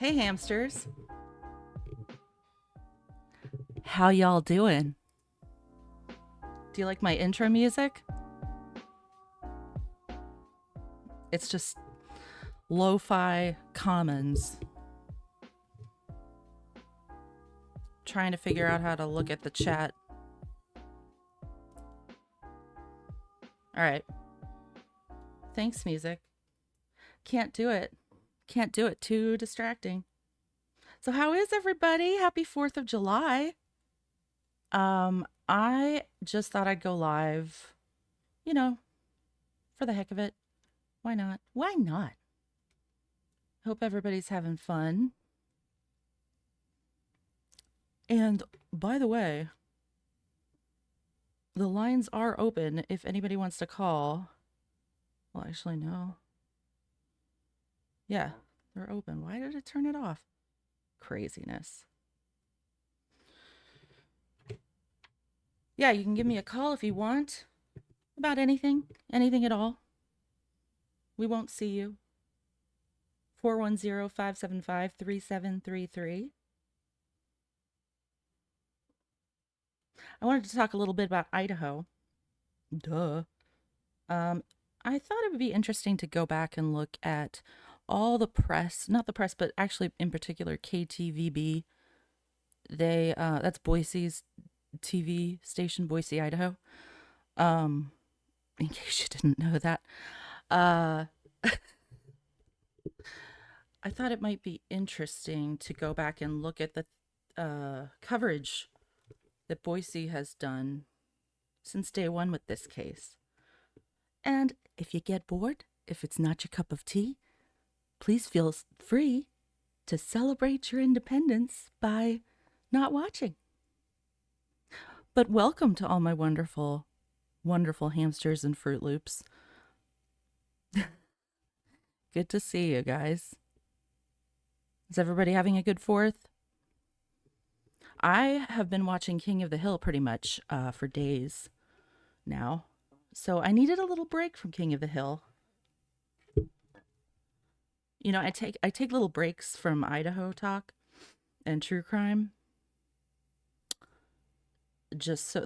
Hey hamsters. How y'all doing? Do you like my intro music? It's just lo-fi commons. Trying to figure out how to look at the chat. All right. Thanks, music. Can't do it. Can't do it. Too distracting. So how is everybody? Happy 4th of July. I just thought I'd go live, you know, for the heck of it. Why not? Why not? Hope everybody's having fun. And by the way, the lines are open if anybody wants to call. Well, actually, no. Yeah, they're open. Why did it turn it off? Craziness. Yeah, you can give me a call if you want about anything at all. We won't see you. 410-575-3733. I wanted to talk a little bit about Idaho. Duh. I thought it would be interesting to go back and look at all the press, not the press, but actually in particular KTVB. That's Boise's TV station, Boise, Idaho. In case you didn't know that. I thought it might be interesting to go back and look at the coverage that Boise has done since day one with this case. And if you get bored, if it's not your cup of tea, please feel free to celebrate your independence by not watching. But welcome to all my wonderful, wonderful hamsters and Fruit Loops. Good to see you guys. Is everybody having a good 4th? I have been watching King of the Hill pretty much for days now. So I needed a little break from King of the Hill. You know, I take little breaks from Idaho talk and true crime. Just so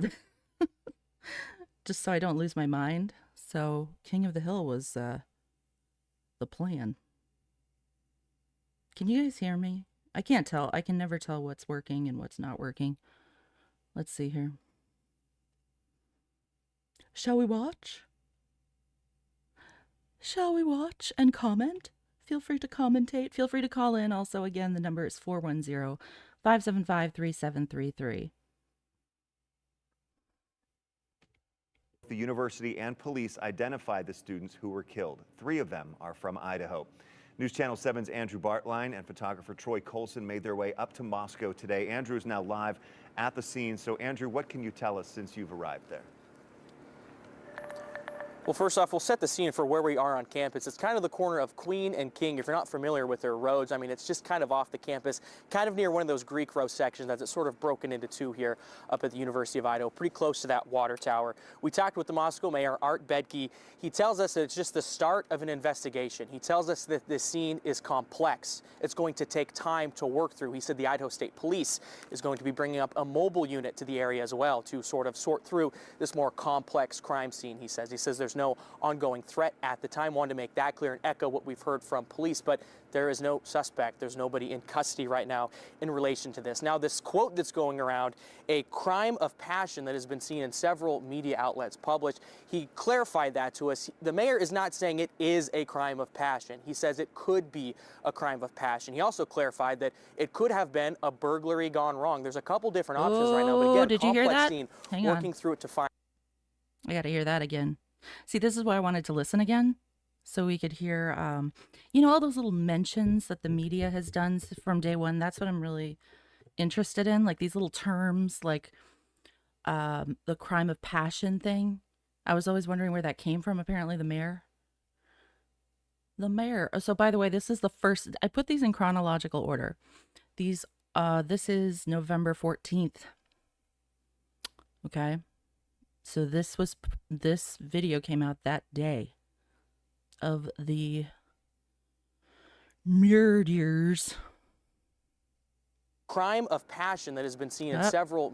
I don't lose my mind. So King of the Hill was the plan. Can you guys hear me? I can't tell. I can never tell what's working and what's not working. Let's see here. Shall we watch? Shall we watch and comment? Feel free to commentate. Feel free to call in. Also, again, the number is 410-575-3733. The university and police identified the students who were killed. 3 of them are from Idaho. News Channel 7's Andrew Bartline and photographer Troy Colson made their way up to Moscow today. Andrew is now live at the scene. So, Andrew, what can you tell us since you've arrived there? Well, first off, we'll set the scene for where we are on campus. It's kind of the corner of Queen and King. If you're not familiar with their roads, I mean, it's just kind of off the campus, kind of near one of those Greek row sections as it's sort of broken into 2 here up at the University of Idaho, pretty close to that water tower. We talked with the Moscow mayor, Art Bedke. He tells us that it's just the start of an investigation. He tells us that this scene is complex. It's going to take time to work through. He said the Idaho State Police is going to be bringing up a mobile unit to the area as well to sort of sort through this more complex crime scene, he says. He says there's no ongoing threat at the time. Wanted to make that clear and echo what we've heard from police, but there is no suspect. There's nobody in custody right now in relation to this. Now, this quote that's going around, a crime of passion that has been seen in several media outlets published, he clarified that to us. The mayor is not saying it is a crime of passion. He says it could be a crime of passion. He also clarified that it could have been a burglary gone wrong. There's a couple different options right now, but again, did you hear that? scene, Hang working on. through it to find. I got to hear that again. See, this is why I wanted to listen again, so we could hear, you know, all those little mentions that the media has done from day one. That's what I'm really interested in, like these little terms, like the crime of passion thing. I was always wondering where that came from. Apparently, the mayor. So, by the way, this is the first. I put these in chronological order. This is November 14th. Okay. So this video came out that day of the murders crime of passion that has been seen in Yep. several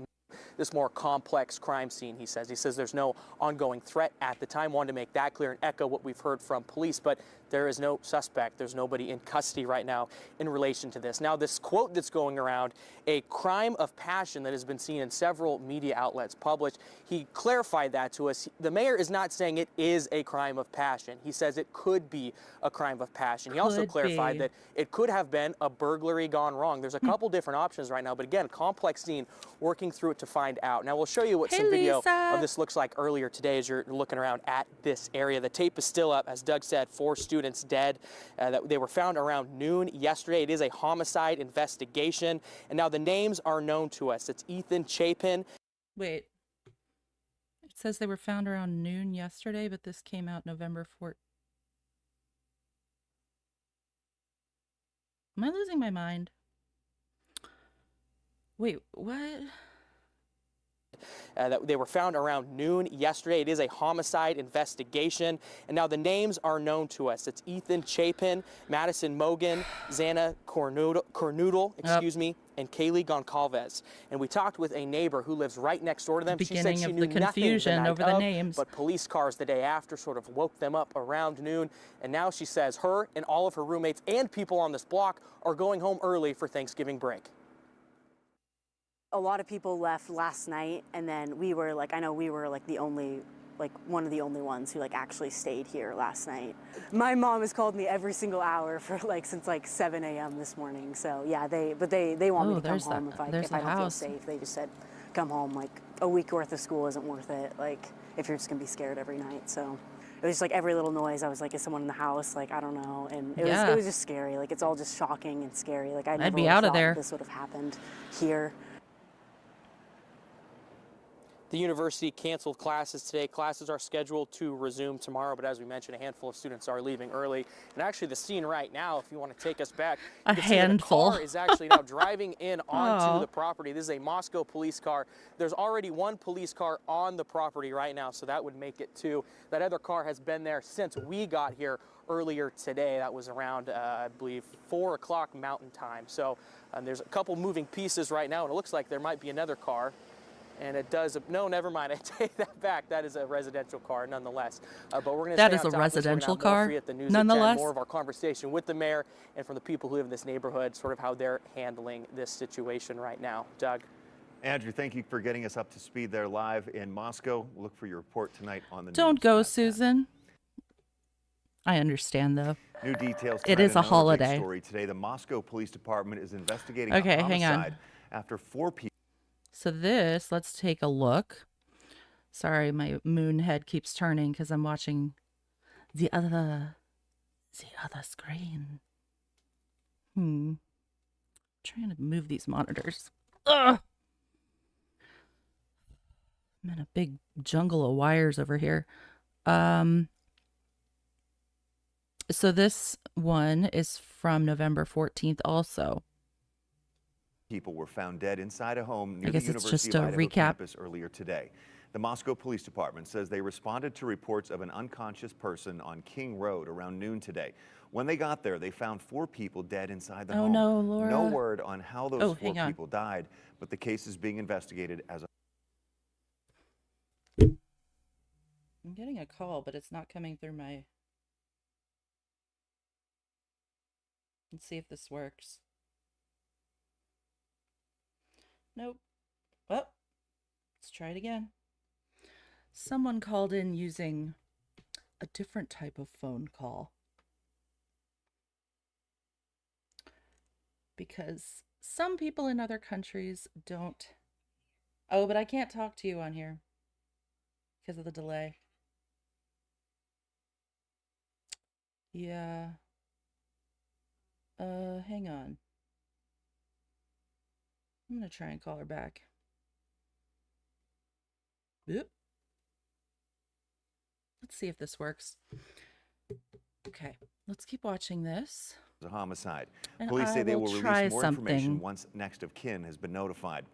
this more complex crime scene, he says. He says there's no ongoing threat at the time. Wanted to make that clear and echo what we've heard from police, but there is no suspect. There's nobody in custody right now in relation to this. Now, this quote that's going around, a crime of passion that has been seen in several media outlets published, he clarified that to us. The mayor is not saying it is a crime of passion. He says it could be a crime of passion. He also Could clarified be. that it could have been a burglary gone wrong. There's a couple different options right now, but again, complex scene, working through it to find out. Now, we'll show you what Hey, some video Lisa. of this looks like earlier today as you're looking around at this area. The tape is still up. As Doug said, 4 students dead. That they were found around noon yesterday. It is a homicide investigation. And now the names are known to us. It's Ethan Chapin. Wait. It says they were found around noon yesterday, but this came out November 4th. Am I losing my mind? Wait, what? That they were found around noon yesterday. It is a homicide investigation. And now the names are known to us. It's Ethan Chapin, Madison Mogan, Xana Cornoodle, and Kaylee Goncalves. And we talked with a neighbor who lives right next door to them. She said Beginning she of knew the nothing confusion the night over the of, names. but police cars the day after sort of woke them up around noon. And now she says her and all of her roommates and people on this block are going home early for Thanksgiving break. A lot of people left last night, and then we were like, I know we were like one of the only ones who like actually stayed here last night. My mom has called me every single hour for since 7 a.m. this morning. So yeah, they want me to come there's home that- if there's I the don't feel house. safe. They just said, come home. Like a week worth of school isn't worth it. Like if you're just gonna be scared every night. So it was just like every little noise. I was like, is someone in the house? Like I don't know. And it was just scary. Like it's all just shocking and scary. Like I never be would've out of thought there. this would have happened here. The university canceled classes today. Classes are scheduled to resume tomorrow, but as we mentioned, a handful of students are leaving early. And actually the scene right now, if you want to take us back, A you can see that handful. a car is actually now driving in onto Aw. the property. This is a Moscow police car. There's already one police car on the property right now, so that would make it 2. That other car has been there since we got here earlier today. That was around, I believe, 4 o'clock Mountain Time. So there's a couple moving pieces right now, and it looks like there might be another car. And it does, no, never mind, I take that back. That is a residential car nonetheless. But we're going to That stay is on a top of this. We're gonna residential have more car, for you at the news at 10. nonetheless. More of our conversation with the mayor and from the people who live in this neighborhood, sort of how they're handling this situation right now. Doug? Andrew, thank you for getting us up to speed there live in Moscow. We'll look for your report tonight on the Don't news go, at 10. Susan. I understand, though. New details. It tonight, is a another big holiday. Story today. The Moscow Police Department is investigating Okay, a hang on. homicide after 4 people. So this, let's take a look. Sorry, my moon head keeps turning because I'm watching the other screen. Trying to move these monitors. Ugh! I'm in a big jungle of wires over here. So this one is from November 14th also. People were found dead inside a home near I the guess it's University just of a Idaho recap. campus earlier today. The Moscow Police Department says they responded to reports of an unconscious person on King Road around noon today. When they got there, they found 4 people dead inside the Oh, home. no, Laura. No word on how those 4 hang on. people died, but the case is being investigated as a... I'm getting a call, but it's not coming through my... Let's see if this works. Nope. Well, let's try it again. Someone called in using a different type of phone call. Because some people in other countries don't... Oh, but I can't talk to you on here because of the delay. Yeah. Hang on. I'm gonna try and call her back. Oop. Let's see if this works. Okay, let's keep watching this. A homicide. And Police say they will try release more information something. once next of kin has been notified.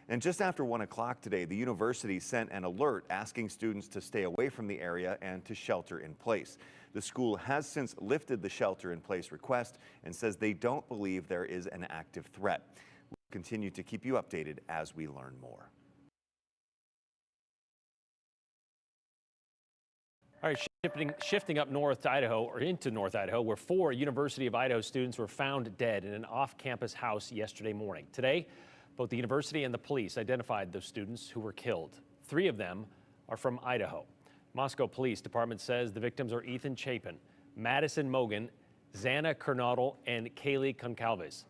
And just after 1 o'clock today, the university sent an alert asking students to stay away from the area and to shelter in place. The school has since lifted the shelter in place request and says they don't believe there is an active threat. Continue to keep you updated as we learn more. All right, shifting up north to Idaho, or into North Idaho, where 4 University of Idaho students were found dead in an off-campus house yesterday morning. Today, both the university and the police identified those students who were killed. 3 of them are from Idaho. Moscow Police Department says the victims are Ethan Chapin, Madison Mogan, Xana Kernodle, and Kaylee Concalves.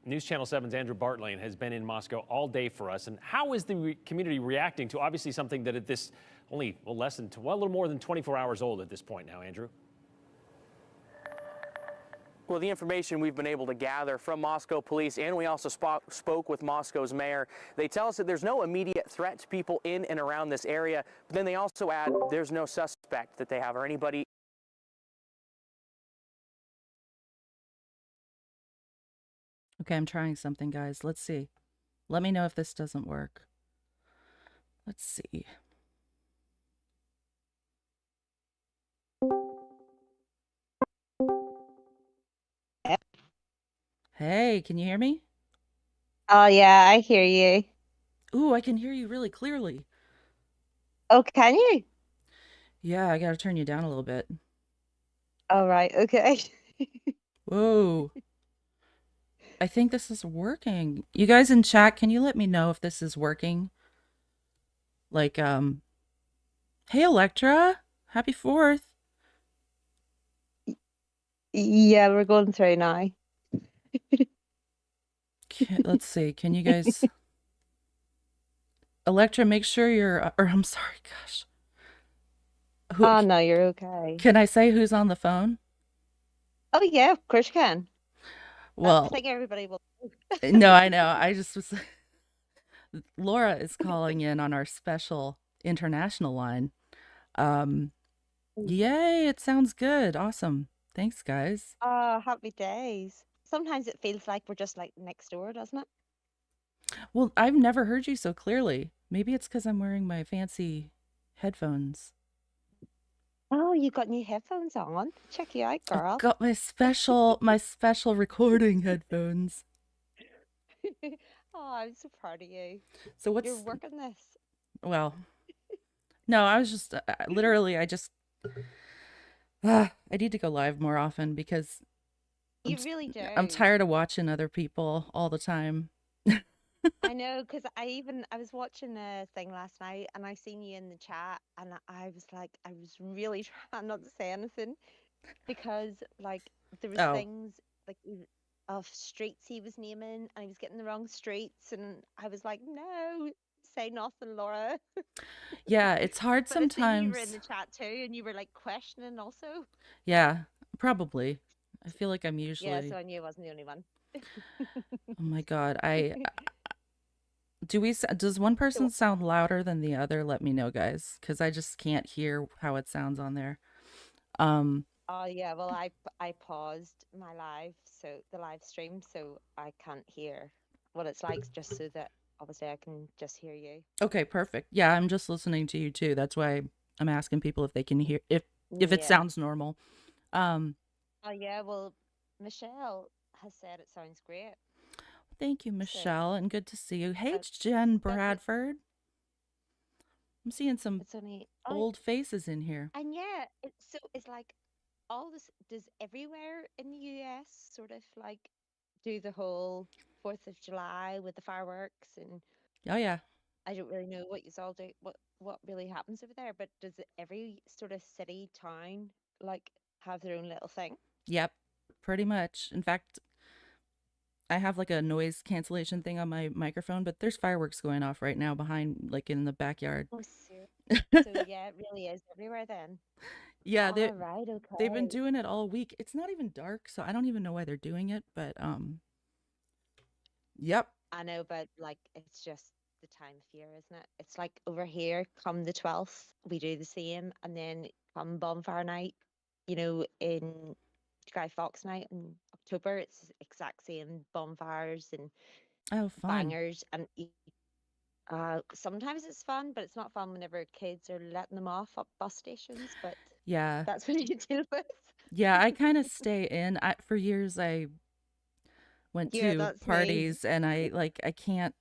News Channel 7's Andrew Bartlane has been in Moscow all day for us. And how is the community reacting to obviously something that at this only a little more than 24 hours old at this point now, Andrew? Well, the information we've been able to gather from Moscow police, and we also spoke with Moscow's mayor, they tell us that there's no immediate threat to people in and around this area. But then they also add there's no suspect that they have or anybody. Okay, I'm trying something, guys. Let's see. Let me know if this doesn't work. Let's see. Hey, can you hear me? Oh, yeah, I hear you. Ooh, I can hear you really clearly. Oh, can you? Yeah, I gotta turn you down a little bit. All right, okay. Whoa. I think this is working. You guys in chat, can you let me know if this is working? Like, hey, Electra, happy 4th. Yeah, we're going through now. Let's see. Can you guys, Electra, make sure you're, or I'm sorry, gosh. Oh, no, you're okay. Can I say who's on the phone? Oh, yeah, of course you can. I Well, think everybody will. no, I know. I just was, Laura is calling in on our special international line. Yay, it sounds good. Awesome. Thanks, guys. Oh, happy days. Sometimes it feels like we're just like next door, doesn't it? Well, I've never heard you so clearly. Maybe it's because I'm wearing my fancy headphones. Oh, you got new headphones on. Check you out, girl. I've got my special recording headphones. Oh, I'm so proud of you. So what's You're working this. Well, no, I was just literally I need to go live more often because You really do. I'm tired of watching other people all the time. I know, because I was watching a thing last night and I seen you in the chat and I was like, I was really trying not to say anything because like there was Oh. things like of streets he was naming and he was getting the wrong streets and I was like, no, say nothing, Laura. Yeah, it's hard But I seen sometimes. you were in the chat too and you were like questioning also. Yeah, probably. I feel like I'm usually. Yeah, so I knew I wasn't the only one. Oh my God. Does one person sound louder than the other? Let me know, guys, because I just can't hear how it sounds on there. Oh yeah, well I paused my the live stream, so I can't hear what it's like, just so that obviously I can just hear you. Okay, perfect. Yeah, I'm just listening to you too. That's why I'm asking people if they can hear if it sounds normal. Oh yeah, well Michelle has said it sounds great. Thank you, Michelle, and good to see you. Hey, Jen Bradford. I'm seeing some old faces in here. And yeah, it's like all this. Does everywhere in the US sort of like do the whole 4th of July with the fireworks and? Oh yeah. I don't really know what you all do, what really happens over there, but does every sort of city, town, like have their own little thing? Yep, pretty much. In fact, I have like a noise cancellation thing on my microphone, but there's fireworks going off right now behind, like in the backyard. Oh, so yeah, it really is everywhere then. Yeah, right, okay. They've been doing it all week. It's not even dark, so I don't even know why they're doing it, but yep. I know, but like it's just the time of year, isn't it? It's like over here, come the 12th, we do the same, and then come bonfire night, in Guy Fawkes night in October, it's the exact same bonfires and bangers, and sometimes it's fun, but it's not fun whenever kids are letting them off at bus stations. But yeah, that's what you deal with. Yeah, I kind of stay in. For years, went Yeah, to that's me. parties, and I can't,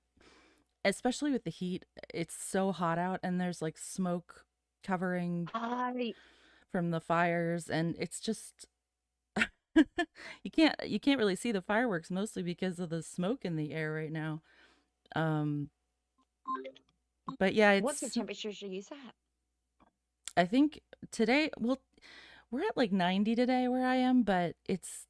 especially with the heat. It's so hot out, and there's like smoke covering I from the fires, and it's just you can't really see the fireworks, mostly because of the smoke in the air right now. Um, but yeah, What's the it's temperatures you use at? I think today, well, we're at like 90 today where I am, but it's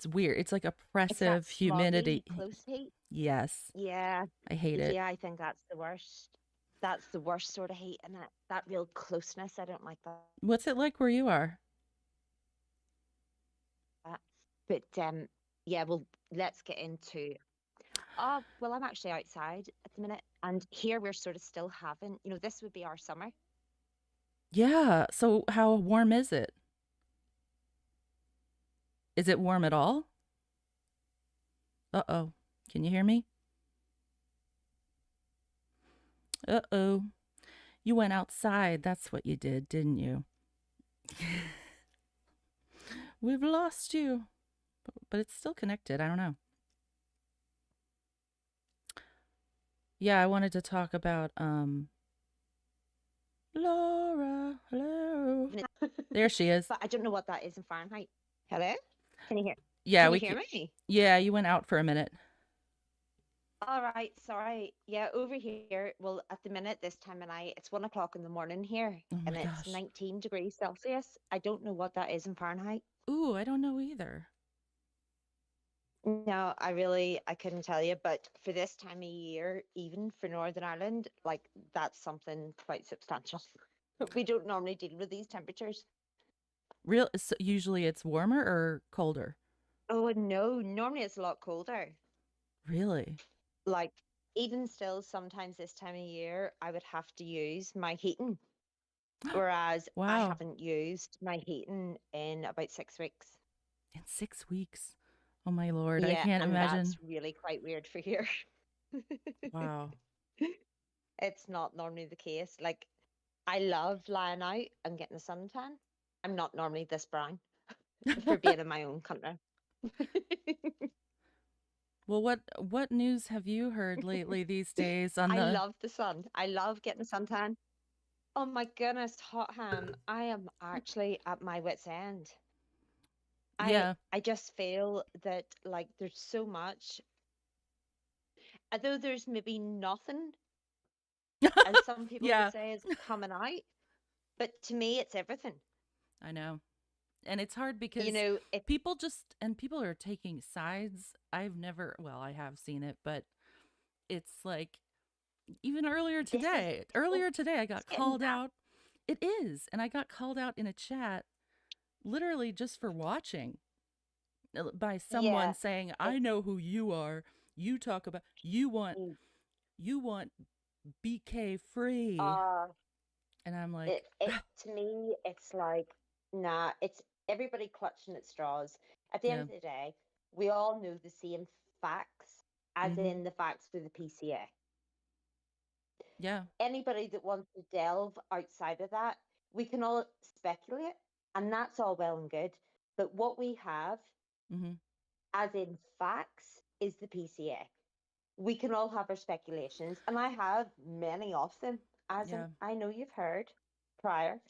weird. It's like It's that oppressive smoggy, humidity. close heat. Yes, Yeah. I hate it. Yeah, I think that's the worst. That's the worst sort of heat, and that real closeness. I don't like What's it like where you are? that. But yeah, well, let's get into. Oh, well, I'm actually outside at the minute, and here we're sort of still having. This would be our summer. Yeah, so how warm is it? Is it warm at all? Uh-oh. Can you hear me? Uh-oh. You went outside. That's what you did, didn't you? We've lost you. But it's still connected. I don't know. Yeah, I wanted to talk about Laura. Hello. There she is. But I don't know what that is in Fahrenheit. Hello? Can you hear? Yeah, Can you we hear can. me? Yeah, you went out for a minute. All right, sorry. Yeah, over here, well, at the minute, this time of night, it's 1 o'clock in the morning here, Oh my and it's gosh. 19 degrees Celsius. I don't know what that is in Fahrenheit. Ooh, I don't know either. No, I couldn't tell you, but for this time of year, even for Northern Ireland, like that's something quite substantial. We don't normally deal with these temperatures. Usually it's warmer or colder? Oh, no, normally it's a lot colder. Really? Like, even still, sometimes this time of year, I would have to use my heating, whereas I Wow. haven't used my heating in about 6 weeks. In 6 weeks. Oh my Lord, I Yeah, can't and imagine. that's really quite weird for here. Wow. It's not normally the case. Like, I love lying out and getting a suntan. I'm not normally this brown for being in my own country. Well, what news have you heard lately these days on I the love the sun. I love getting a suntan. Oh my goodness, hot ham. I am actually at my wit's end. I Yeah. I just feel that like there's so much, although there's maybe nothing, as some people would Yeah, say, is coming out, but to me it's everything. I know. And it's hard You because know, it people are taking sides. Well, I have seen it, but it's like even this is earlier today I it's got getting called bad. out. It is, and I got called out in a chat literally just for watching by someone Yeah, saying, it "I know who you are. You talk about you want BK free." uh And I'm like, it to me it's like nah, it's everybody clutching at straws. At the end yeah. of the day, we all know the same facts, as Mhm. in the facts for the PCA. Yeah. Anybody that wants to delve outside of that, we can all speculate, and that's all well and good. But what we have, Mhm. as in facts, is the PCA. We can all have our speculations, and I have many of them, as in Yeah. I know you've heard prior,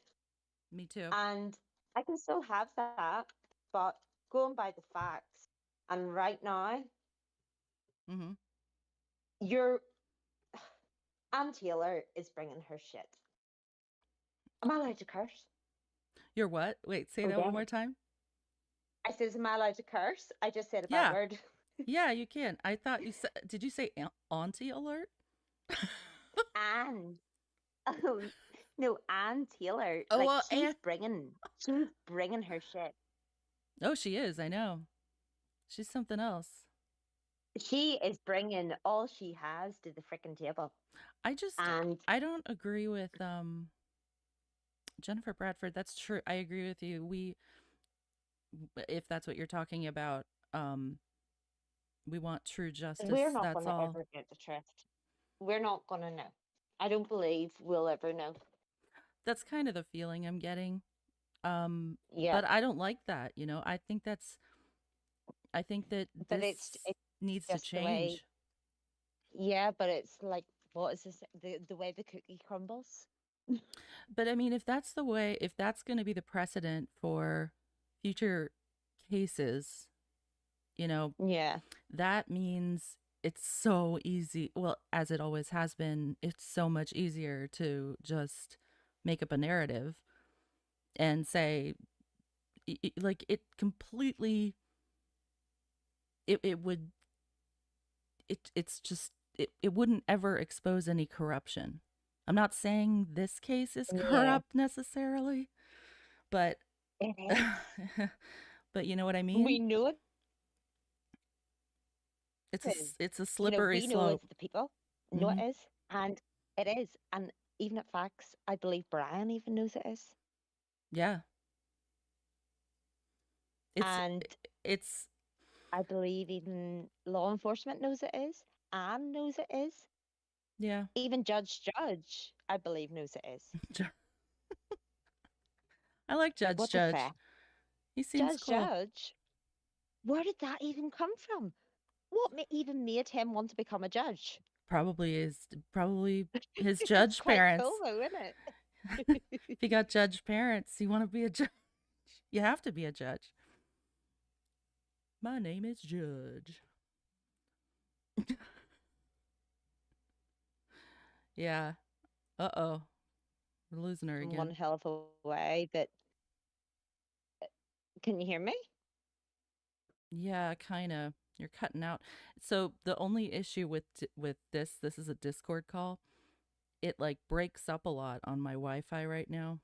Me too. and I can still have that, but going by the facts, and right now, Mhm. your Ann Taylor is bringing her shit. Am I allowed to curse? You're what? Wait, say Oh, that one damn more it. time. I said, am I allowed to curse? I just said a bad Yeah. word. Yeah, you can. I thought you said, did you say auntie alert? Anne. Oh, no, Ann Taylor. Oh, Like, well, she's bringing her shit. oh, she is. I know. She's something else. She is bringing all she has to the frickin' table. I just, And I don't agree with Jennifer Bradford. That's true. I agree with you. If that's what you're talking about, um, we want true we're justice. not That's going to all. ever get the truth. We're not going to know. I don't believe we'll ever know. That's kind of the feeling I'm getting. Yeah. But I don't like that. I think that's I think that But this it's needs to just the way. change. Yeah, but it's like, what is this? The way the cookie crumbles. But I mean, if that's the way, if that's going to be the precedent for future cases, you know, Yeah. that means it's so easy. Well, as it always has been, it's so much easier to just make up a narrative and say, like, it completely, it would, it's just, it wouldn't ever expose any corruption. I'm not saying this case is Yeah. corrupt necessarily, but It is. but you know what I We mean? know it It's is. it's a slippery We know slope. it's the people. No, Hmm. it is. And it is. And even at facts, I believe Brian even knows it is. Yeah. It's And it's I believe even law enforcement knows it is. Anne knows it is. yeah. Even Judge, I believe, knows it is. I like Like, Judge what to say? Judge. He seems cool. Judge, where did that even come from? What even made him want to become a judge? Probably his It's judge quite cool parents. though, isn't If it? you got judge parents, you want to be a judge. You have to be a judge. My name is Judge. Yeah. Uh-oh. We're losing her In one again. hell of a way, but can you hear me? Yeah, kind of. You're cutting out. So the only issue with this is a Discord call. It like breaks up a lot on my Wi-Fi right now.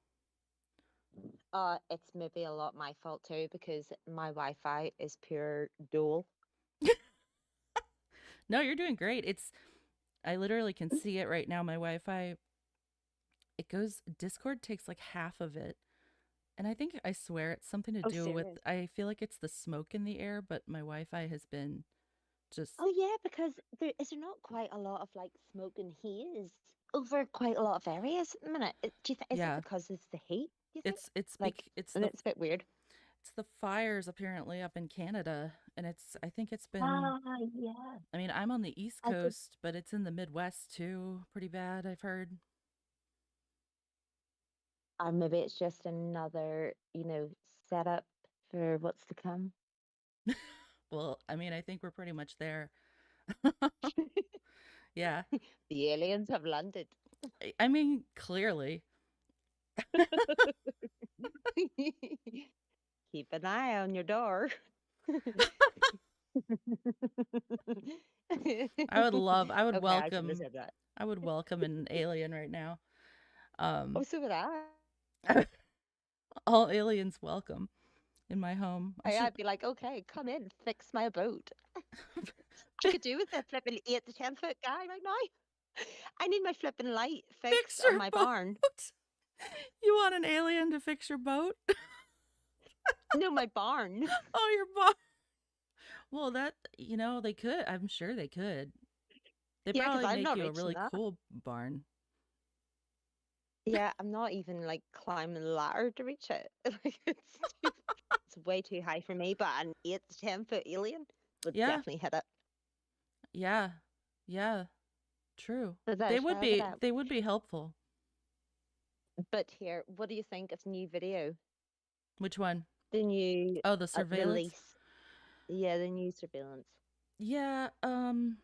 It's maybe a lot my fault too because my Wi-Fi is pure dual. No, you're doing great. It's I literally can see it right now. My Wi-Fi, it goes Discord takes like half of it. And I swear it's something to Oh, do with serious? I feel like it's the smoke in the air, but my Wi-Fi has been just Oh yeah, because there not quite a lot of like smoke and haze over quite a lot of areas at the minute. Do you think is it yeah. because it's the heat? Do you think? It's Like, and it's a bit weird. it's the fires apparently up in Canada, and it's I think it's been Ah, yeah. I mean, I'm on the East I could. Coast, but it's in the Midwest too, pretty bad, I've heard. Or maybe it's just another, setup for what's to come. Well, I mean, I think we're pretty much there. Yeah. The aliens have landed. I mean, clearly. Keep an eye on your door. I would Okay, I shouldn't have welcome said that. I would welcome an alien right now. Oh, Um so would I. all aliens welcome in my home. I'd be like, okay, come in, fix my boat. I could do with a flipping 8 to 10 foot guy right now. I need my flipping light fix fixed on your my boat. barn. You want an alien to fix your boat? No, my barn. Oh, your barn. Well, they could. I'm sure they could. They Yeah, because probably I'm make not you a reaching really that. cool barn. Yeah, I'm not even like climbing the ladder to reach it. Like, it's way too high for me, but an 8 to 10 foot alien would Yeah. definitely hit it. Yeah. Yeah. True. So They there's would wherever be that. they would be helpful. But here, what do you think of the new video? Which one? The new Oh, the surveillance? release? Yeah, the new surveillance. Yeah, I'm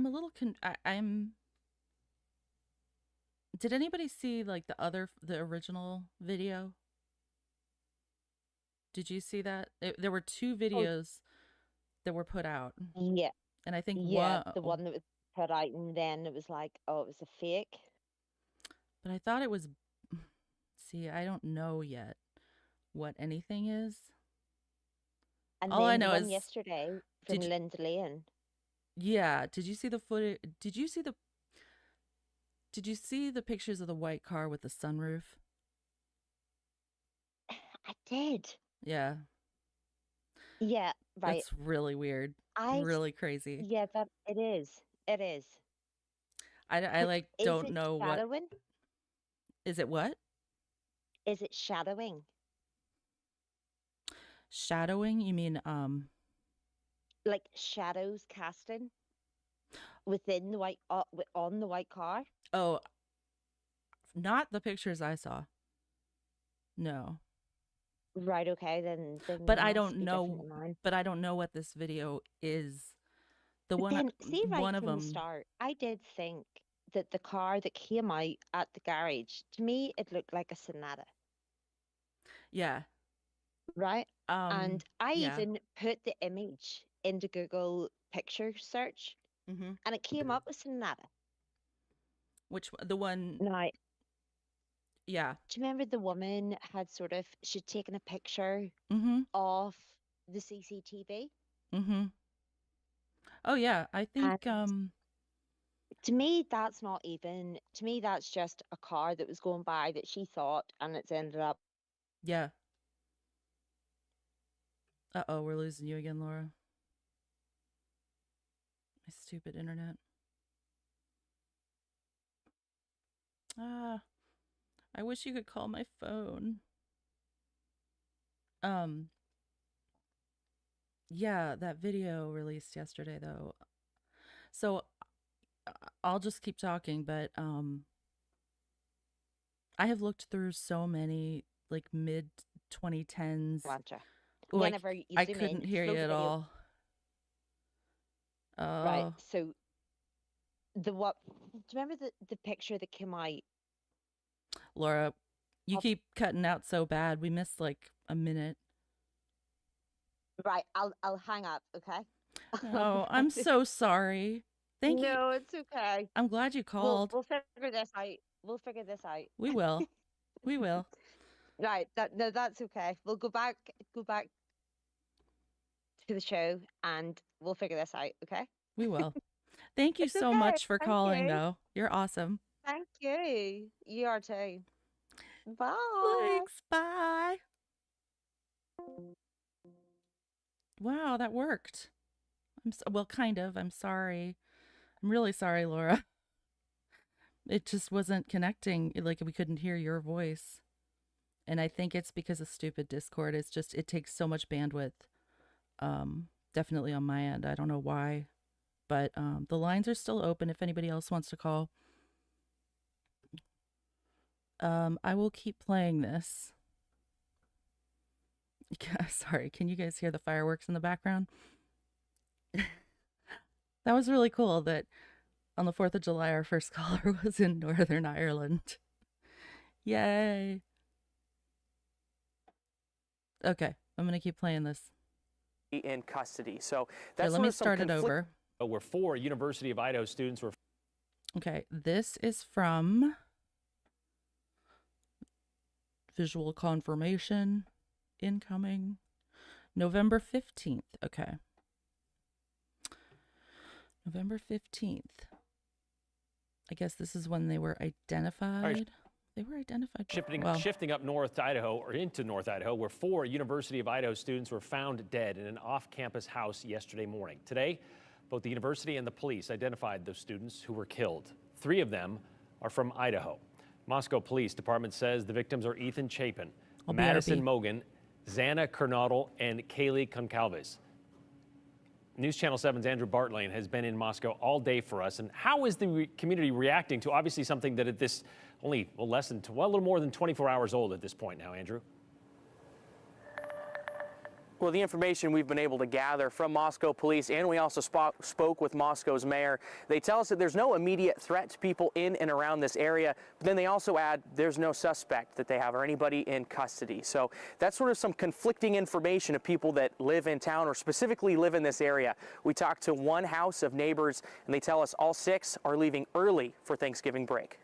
a little I'm Did anybody see like the original video? Did you see that? There were two Oh, videos that were put out. yeah, And I think yeah, the one that was put out, and then it was like, oh, it was a fake. but I thought it was see, I don't know yet what anything is. And All I then the know one is yesterday from did you, Linda Lane. yeah, did you see the footage? Did you see the pictures of the white car with the sunroof? I did. Yeah. Yeah, right. That's really weird. I Really crazy. Yeah, that it is. It is. I like Is don't it know what shadowing? is it what? Is it shadowing? Shadowing? You mean like shadows casting within the white on the white car. oh, not the pictures I saw. No. Right, okay, then But they I must don't be different know than mine. but I don't know what this video is. The But one then, see, right one of from the them. start, I did think that the car that came out at the garage, to me, it looked like a Sonata, Yeah. right? And I Yeah. even put the image into Google picture search, Mhm. and it came up with Sonata. The one Now, yeah. do you remember the woman she'd taken a picture Mhm. of the CCTV? Mhm. Oh yeah, I And think to me, that's not even, to me, that's just a car that was going by that she thought, and it's ended up. yeah. Uh-oh, we're losing you again, Laura. My stupid internet. Ah, I wish you could call my phone. Yeah, that video released yesterday though. So I'll just keep talking, but I have looked through so many like mid 2010s. Watcha. Like Whenever you I zoom in, couldn't hear slow you the at video. all. Right. Oh, So the what? Do you remember the picture that came out? Laura, you Of, keep cutting out so bad. We missed like a minute. right. I'll hang up. Okay. Oh, I'm so sorry. Thank you. No, it's okay. I'm glad you called. We'll figure this out. We'll figure this out. We will. We will. Right. That's okay. We'll go back to the show, and we'll figure this out. Okay. We will. Thank you It's so okay. much for Thank calling, you. though. You're awesome. Thank you. You are too. Bye. Thanks. Bye. Wow, that worked. Well, kind of. I'm sorry. I'm really sorry, Laura. It just wasn't connecting. Like we couldn't hear your voice. And I think it's because of stupid Discord. It's just it takes so much bandwidth. Definitely on my end. I don't know why. But the lines are still open if anybody else wants to call. I will keep playing this. Sorry, can you guys hear the fireworks in the background? That was really cool that on the 4th of July, our first caller was in Northern Ireland. Yay. Okay, I'm going to keep playing this. In custody. So Here, that's let me start it over. Where 4 University of Idaho students were. Okay, this is from visual confirmation incoming November 15th. Okay. November 15th. I guess this is when they were identified. Right. They were identified. Shifting up north to Idaho, or into North Idaho, where 4 University of Idaho students were found dead in an off-campus house yesterday morning. Today, both the university and the police identified those students who were killed. 3 of them are from Idaho. Moscow Police Department says the victims are Ethan Chapin, Madison Mogan, Xana Kernodle, and Kaylee Concalves. News Channel 7's Andrew Bartlane has been in Moscow all day for us. And how is the community reacting to obviously something that at this only a little more than 24 hours old at this point now, Andrew? Well, the information we've been able to gather from Moscow police, and we also spoke with Moscow's mayor, they tell us that there's no immediate threat to people in and around this area, but then they also add there's no suspect that they have or anybody in custody. So that's sort of some conflicting information of people that live in town or specifically live in this area. We talked to one house of neighbors, and they tell us all 6 are leaving early for Thanksgiving break.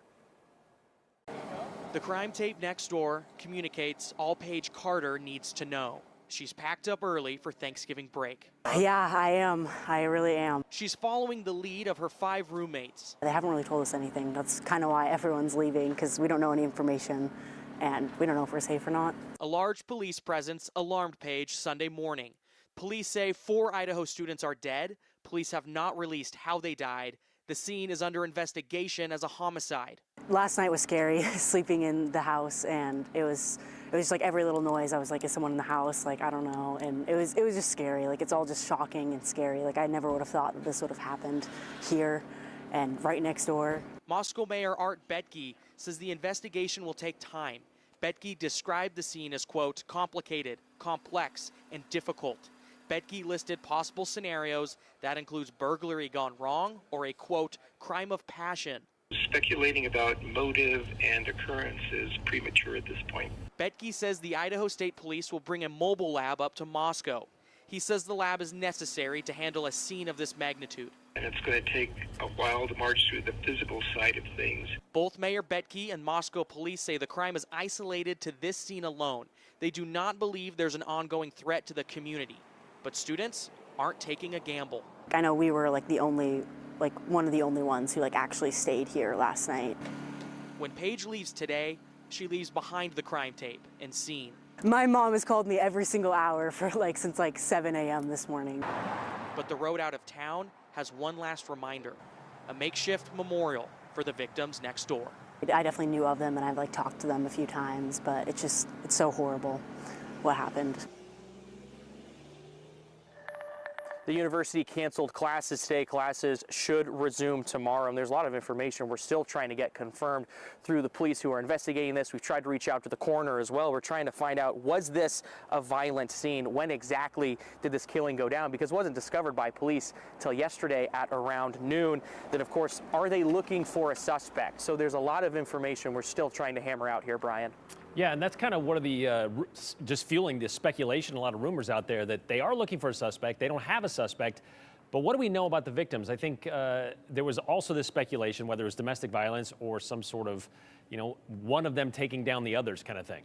The crime tape next door communicates all Paige Carter needs to know. She's packed up early for Thanksgiving break. Yeah, I am. I really am. She's following the lead of her 5 roommates. They haven't really told us anything. That's kind of why everyone's leaving, because we don't know any information and we don't know if we're safe or not. A large police presence alarmed Paige Sunday morning. Police say 4 Idaho students are dead. Police have not released how they died. The scene is under investigation as a homicide. Last night was scary, sleeping in the house, and it was just like every little noise. I was like, is someone in the house? Like, I don't know. And it was just scary. Like, it's all just shocking and scary. Like, I never would have thought that this would have happened here and right next door. Moscow Mayor Art Betke says the investigation will take time. Betke described the scene as, quote, complicated, complex, and difficult. Betke listed possible scenarios that includes burglary gone wrong or a, quote, crime of passion. Speculating about motive and occurrence is premature at this point. Betke says the Idaho State Police will bring a mobile lab up to Moscow. He says the lab is necessary to handle a scene of this magnitude. And it's going to take a while to march through the physical side of things. Both Mayor Betke and Moscow police say the crime is isolated to this scene alone. They do not believe there's an ongoing threat to the community. But students aren't taking a gamble. I know we were like one of the only ones who actually stayed here last night. When Paige leaves today, she leaves behind the crime tape and scene. My mom has called me every single hour for since 7 a.m. this morning. But the road out of town has one last reminder, a makeshift memorial for the victims next door. I definitely knew of them, and I've talked to them a few times, but it's so horrible what happened. The university canceled classes today. Classes should resume tomorrow. And there's a lot of information we're still trying to get confirmed through the police who are investigating this. We've tried to reach out to the coroner as well. We're trying to find out, was this a violent scene? When exactly did this killing go down? Because it wasn't discovered by police till yesterday at around noon. Then, of course, are they looking for a suspect? So there's a lot of information we're still trying to hammer out here, Brian. Yeah, and that's kind of one of the, just fueling the speculation, a lot of rumors out there that they are looking for a suspect. They don't have a suspect. But what do we know about the victims? I think there was also this speculation, whether it was domestic violence or some sort of, one of them taking down the others kind of thing.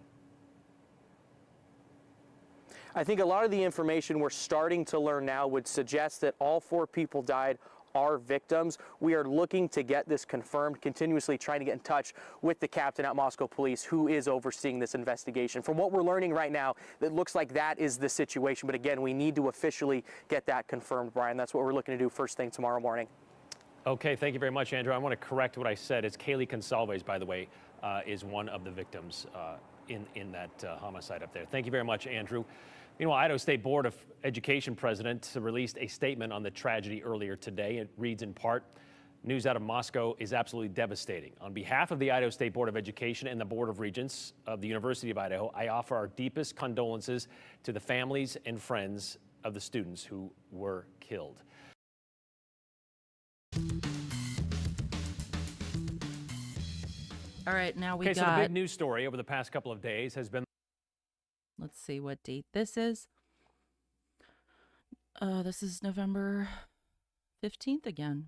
I think a lot of the information we're starting to learn now would suggest that all 4 people died are victims. We are looking to get this confirmed, continuously trying to get in touch with the captain at Moscow Police who is overseeing this investigation. From what we're learning right now, it looks like that is the situation. But again, we need to officially get that confirmed, Brian. That's what we're looking to do first thing tomorrow morning. Okay, thank you very much, Andrew. I want to correct what I said. It's Kaylee Consalves, by the way, is one of the victims in that homicide up there. Thank you very much, Andrew. Meanwhile, Idaho State Board of Education president released a statement on the tragedy earlier today. It reads in part, news out of Moscow is absolutely devastating. On behalf of the Idaho State Board of Education and the Board of Regents of the University of Idaho, I offer our deepest condolences to the families and friends of the students who were killed. All right, now So the big news story over the past couple of days has been, let's see what date this is. This is November 15th again.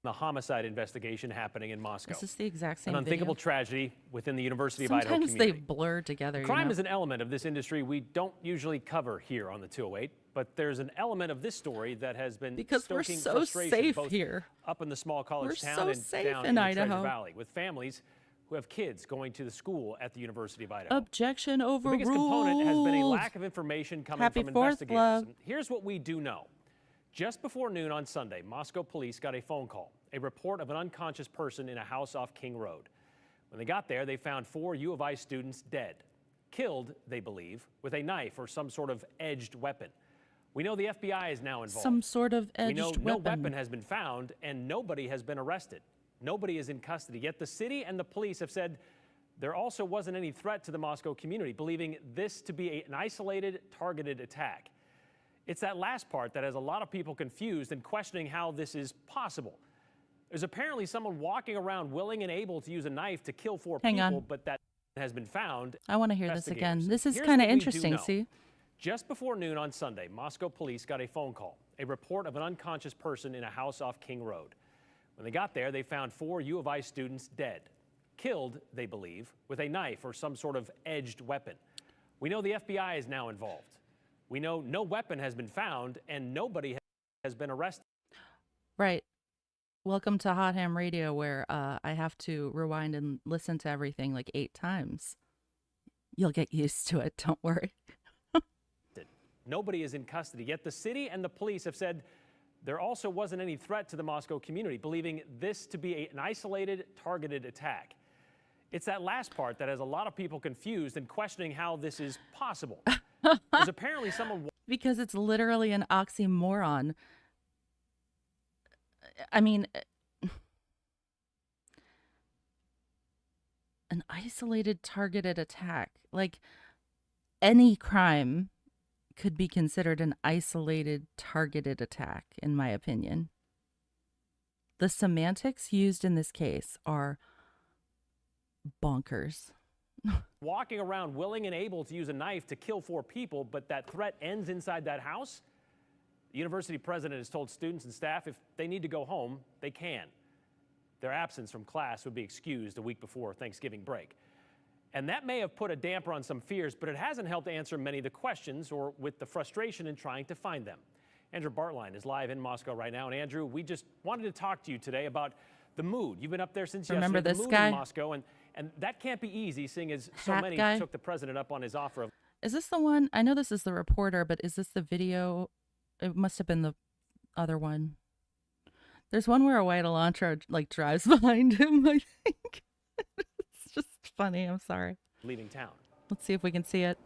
the homicide investigation happening in Moscow. This is the exact same An unthinkable video. tragedy within the University of Idaho Sometimes community. they blur together. Crime is an element of this industry we don't usually cover here on the 208, but there's an element of this story that has been because we're stoking so frustration safe both here. up in the small college We're town so and safe down in in the Idaho. Treasure Valley with families who have kids going to the school at the University of Idaho. Objection The overruled. biggest component has been a lack of information coming Happy from 4th, investigators. love. And here's what we do know. Just before noon on Sunday, Moscow police got a phone call, a report of an unconscious person in a house off King Road. When they got there, they found 4 U of I students dead, killed, they believe, with a knife or some sort of edged weapon. We know the FBI is now involved. Some sort of edged We know weapon. no weapon has been found and nobody has been arrested. Nobody is in custody. Yet the city and the police have said there also wasn't any threat to the Moscow community, believing this to be an isolated, targeted attack. It's that last part that has a lot of people confused and questioning how this is possible. There's apparently someone walking around willing and able to use a knife to kill 4 Hang people, on. but that has been found. I want to hear this again. Investigators. This is Here's kind of what we do interesting, know. see? Just before noon on Sunday, Moscow police got a phone call, a report of an unconscious person in a house off King Road. When they got there, they found 4 U of I students dead, killed, they believe, with a knife or some sort of edged weapon. We know the FBI is now involved. We know no weapon has been found and nobody has been arrested. Right. Welcome to Hot Ham Radio, where I have to rewind and listen to everything like 8 times. You'll get used to it. Don't worry. Nobody is in custody, yet the city and the police have said there also wasn't any threat to the Moscow community, believing this to be an isolated, targeted attack. It's that last part that has a lot of people confused and questioning how this is possible. There's apparently someone... Because it's literally an oxymoron. I mean, an isolated targeted attack. Like, any crime could be considered an isolated targeted attack, in my opinion. The semantics used in this case are bonkers. walking around willing and able to use a knife to kill 4 people, but that threat ends inside that house? The university president has told students and staff if they need to go home, they can. Their absence from class would be excused a week before Thanksgiving break. And that may have put a damper on some fears, but it hasn't helped answer many of the questions or with the frustration in trying to find them. Andrew Bartline is live in Moscow right now. And Andrew, we just wanted to talk to you today about the mood. You've been up there since Remember yesterday. this the mood guy? in Moscow, and that can't be easy, seeing as so Hat many guy? took the president up on his offer of... Is this the one? I know this is the reporter, but is this the video? It must have been the other one. There's one where a white Elantra like drives behind him, I think. It's just funny. I'm sorry. leaving town. Let's see if we can see it.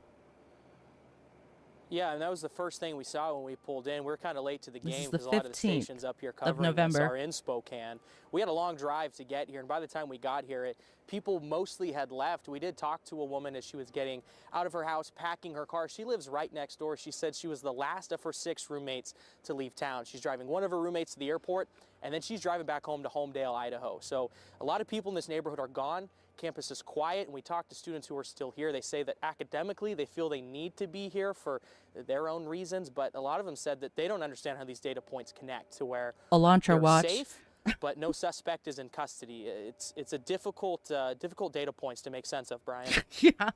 Yeah, and that was the first thing we saw when we pulled in. We were kind of late to the This is game the because a lot of the 15th stations up here of covering this November. are in Spokane. We had a long drive to get here, and by the time we got here, people mostly had left. We did talk to a woman as she was getting out of her house, packing her car. She lives right next door. She said she was the last of her 6 roommates to leave town. She's driving one of her roommates to the airport, and then she's driving back home to Homedale, Idaho. So a lot of people in this neighborhood are gone. Campus is quiet, and we talked to students who are still here. They say that academically they feel they need to be here for their own reasons, but a lot of them said that they don't understand how these data points connect to where Elantra they're watch. safe, but no suspect is in custody. It's a difficult data points to make sense of, Brian. Yeah.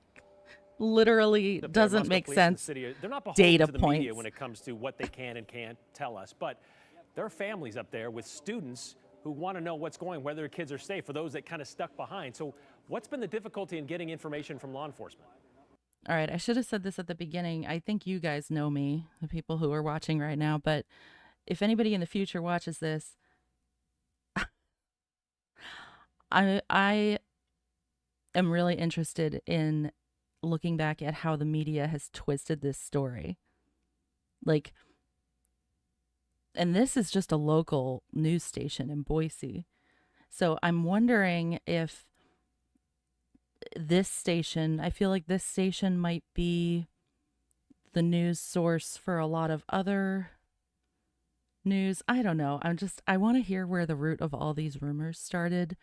Literally The doesn't Moscow make police and the sense. city, they're not beholden Data to the media points. when it comes to what they can and can't tell us, but there are families up there with students who want to know what's going, whether their kids are safe, for those that kind of stuck behind. So what's been the difficulty in getting information from law enforcement? All right, I should have said this at the beginning. I think you guys know me, the people who are watching right now, but if anybody in the future watches this, I am really interested in looking back at how the media has twisted this story. Like, and this is just a local news station in Boise. So I'm wondering if this station, I feel like this station might be the news source for a lot of other news. I don't know. I want to hear where the root of all these rumors started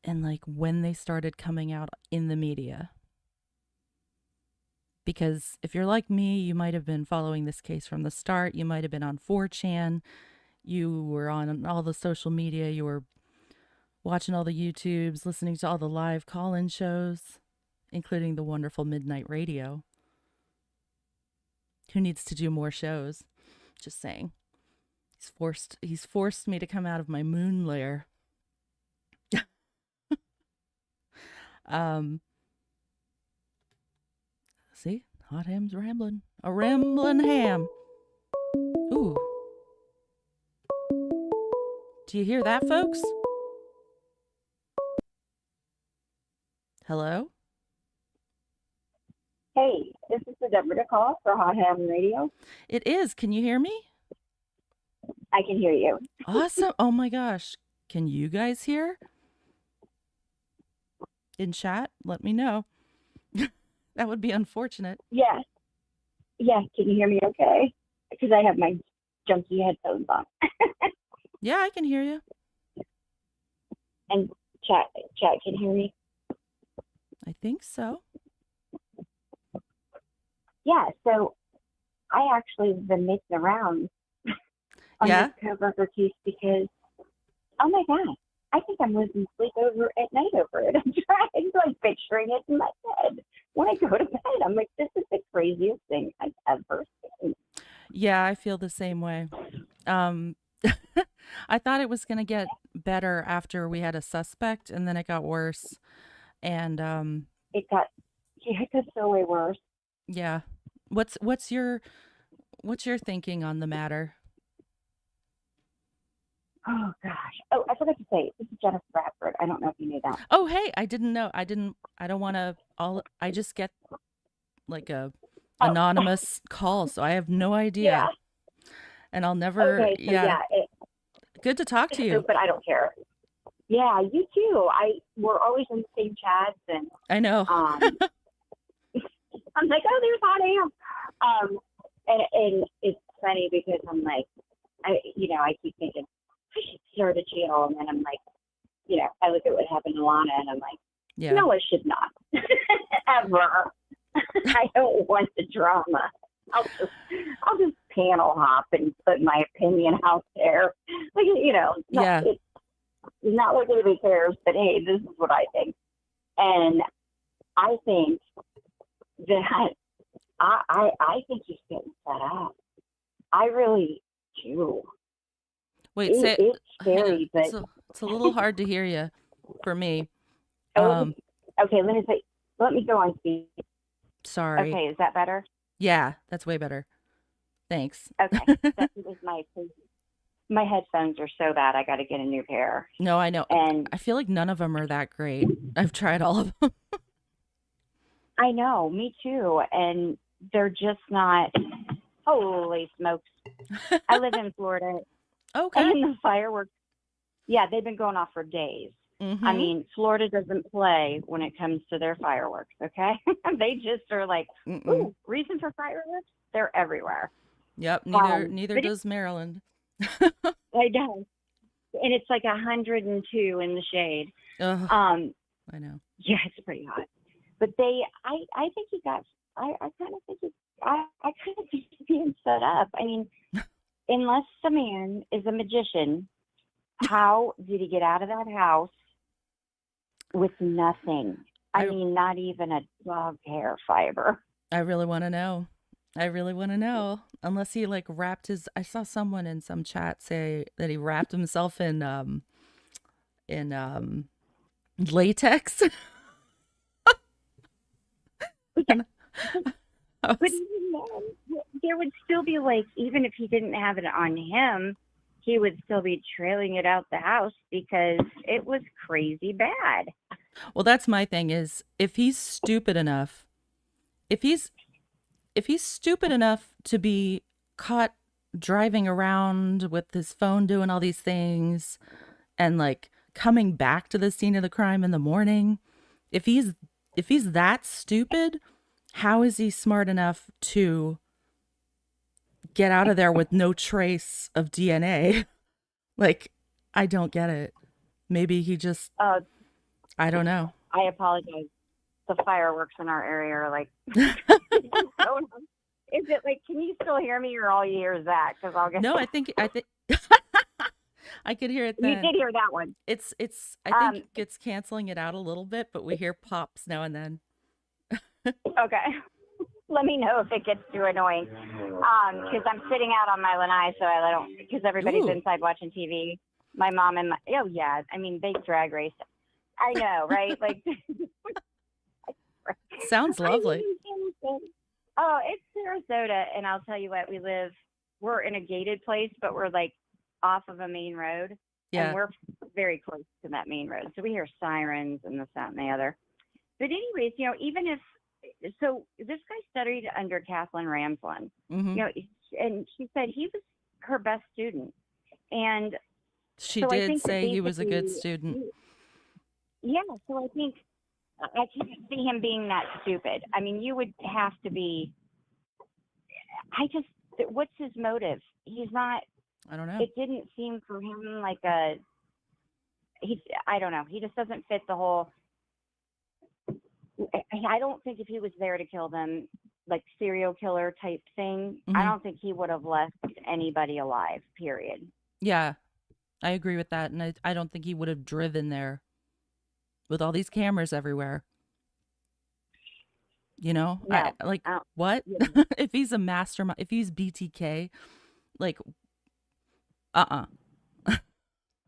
and like when they started coming out in the media. Because if you're like me, you might have been following this case from the start. You might have been on 4chan. You were on all the social media. You were watching all the YouTubes, listening to all the live call-in shows, including the wonderful Midnight Radio. Who needs to do more shows? Just saying. He's forced me to come out of my moon lair. See? Hot ham's rambling. A rambling ham. Ooh. Do you hear that, folks? Hello? Hey, this is the Denver call for Hot Ham Radio. It is. Can you hear me? I can hear you. Awesome. Oh my gosh. Can you guys hear? In chat, let me know. That would be unfortunate. Yes. Yes, can you hear me okay? Because I have my junky headphones on. Yeah, I can hear you. And chat can hear me? I think so. Yeah, so I actually have been making the rounds on Yeah? this coworker case because, oh my God, I think I'm losing sleep over at night over it. I'm trying to like picturing it in my head. When I go to bed, I'm like, this is the craziest thing I've ever seen. Yeah, I feel the same way. I thought it was going to get better after we had a suspect, and then it got worse. And It got so way worse. yeah. What's your thinking on the matter? Oh gosh. Oh, I forgot to say, this is Jennifer Bradford. I don't know if you knew that. Oh, hey, I didn't know. I don't want to I just get like a Oh, anonymous call, so I have no yeah. idea. And I'll never, Okay, so yeah, yeah, good to talk to you. but I don't care. Yeah, you too. We're always in the same chats, and I know. I'm like, oh, there's Hot Am. And it's funny because I'm like, I keep thinking I should start a channel, and then I'm like, I look at what happened to Lana, and I'm like, Yeah. no, I should not ever. I don't want the drama. I'll just panel hop and put my opinion out there. Like, Yeah. it's not what anybody cares, but hey, this is what I think. And I think that I think he's getting set up. I really do. Wait, say It's hang on. scary, but It's a little hard to hear you for me. okay, let me go on speed. Sorry. Okay, is that better? Yeah, that's way better. Thanks. Okay, that was my headphones are so bad. I got to get a new pair. No, I know. And I feel like none of them are that great. I've tried all of them. I know, me too. And they're just not. Holy smokes! I live in Florida, Okay. and the fireworks. Yeah, they've been going off for days. I mean, Florida doesn't play when it comes to their fireworks. Okay, they just are like, ooh, reason for fireworks? They're everywhere. Yep. Neither but does Maryland. I know, and it's like 102 in the shade. Ugh, I know. Yeah, it's pretty hot. But I think he got. I kind of think I kind of think he's being set up. I mean, unless the man is a magician, how did he get out of that house with nothing? I mean, not even a dog hair fiber. I really want to know. Unless he like wrapped his. I saw someone in some chat say that he wrapped himself in latex. But even then, there would still be like, even if he didn't have it on him, he would still be trailing it out the house because it was crazy bad. Well, that's my thing is if he's stupid enough to be caught driving around with his phone doing all these things and like coming back to the scene of the crime in the morning, if he's that stupid, how is he smart enough to get out of there with no trace of DNA? Like, I don't get it. Maybe he just I don't know. I apologize. The fireworks in our area are like, is it like, can you still hear me or all you hear is that? Because I'll get. No, I think I could hear it then. You did hear that one. I think it's canceling it out a little bit, but we hear pops now and then. Okay. Let me know if it gets too annoying. Because I'm sitting out on my lanai, so I don't, because everybody's inside watching TV. My mom and I mean, they drag race. I know, right? Like, sounds lovely. Oh, it's Sarasota, and I'll tell you what, we're in a gated place, but we're like off of a main road. Yeah. And we're very close to that main road. So we hear sirens and this, that, and the other. But anyways, even if, so this guy studied under Kathleen Ramblin, and she said he was her best student. And she so did say he was a good student. Yeah, so I think I can't see him being that stupid. I mean, you would have to be. What's his motive? He's not. I don't know. It didn't seem for him like I don't know. He just doesn't fit the whole. I don't think if he was there to kill them, like serial killer type thing, I don't think he would have left anybody alive, period. Yeah, I agree with that. And I don't think he would have driven there with all these cameras everywhere. No, what? Yeah. If he's a mastermind, if he's BTK, like,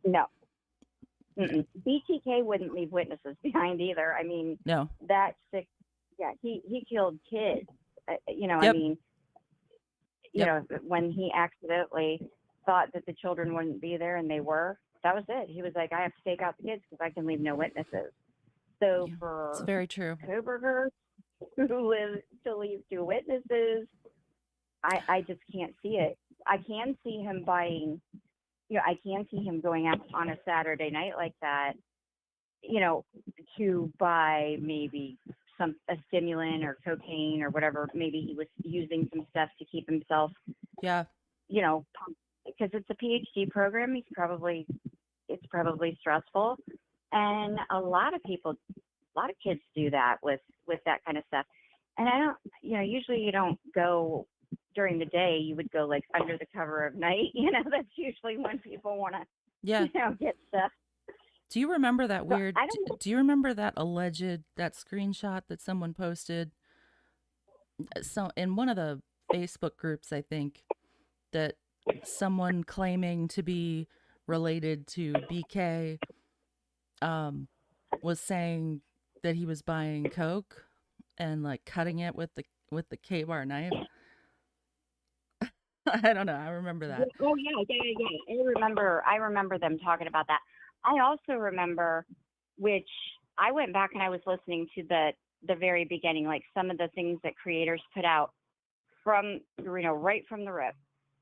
No. Mm-mm. BTK wouldn't leave witnesses behind either. I mean, no. That sick. Yeah, he killed kids. Yep. I mean, when he accidentally thought that the children wouldn't be there, and they were. That was it. He was like, I have to take out the kids because I can leave no witnesses. So Yeah, it's for very true. Koberger who lives to leave 2 witnesses, I just can't see it. I can see him buying, I can see him going out on a Saturday night like that, to buy maybe a stimulant or cocaine or whatever. Maybe he was using some stuff to keep himself, Yeah. pumped, because it's a PhD program. It's probably stressful, and a lot of kids do that with that kind of stuff. And I don't, usually you don't go during the day. You would go like under the cover of night. That's usually when people want to, Yeah. get stuff. Do you remember that So weird? I don't know. Do you remember that that screenshot that someone posted? So in one of the Facebook groups, I think, that someone claiming to be related to BK was saying that he was buying coke and like cutting it with the K-bar knife. I don't know. I remember that. Oh yeah. I remember them talking about that. I also remember, which I went back and I was listening to the very beginning, like some of the things that creators put out from, right from the rip.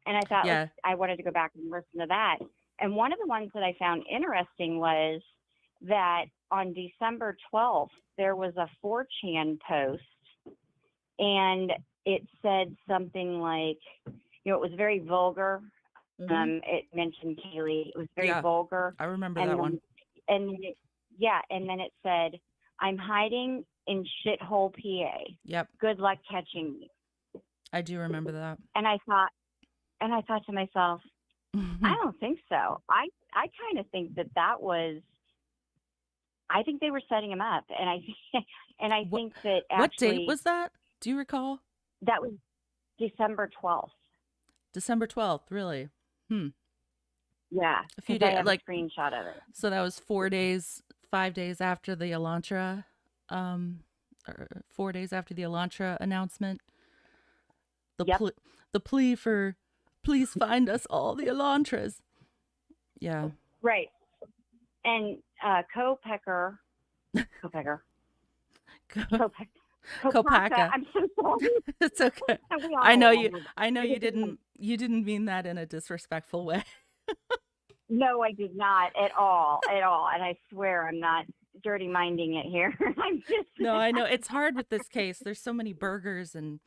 And I thought, Yeah. I wanted to go back and listen to that. And one of the ones that I found interesting was that on December 12th, there was a 4chan post, and it said something like, it was very vulgar. Mhm. It mentioned Kaylee. It was very Yeah. vulgar. I remember And that then, one. and then and then it said, I'm hiding in shithole PA. Yep. Good luck catching me. I do remember that. And I thought to myself, I don't think so. I kind of think that was, I think they were setting him up, and I think that actually, what date was that? Do you recall? that was December 12th. December 12th, really? Yeah, A few 'cause I days, have like, a screenshot of it. so that was 5 days after the Elantra, or 4 days after the Elantra announcement. Yep. The plea for, please find us all the Elantras. Yeah. Right. And Kopaka. Kopaka. I'm so sorry. It's okay. We all I know know you. that. I know you didn't mean that in a disrespectful way. No, I did not at all. And I swear I'm not dirty minding it here. I'm just No, I know it's hard with this case. There's so many burgers, and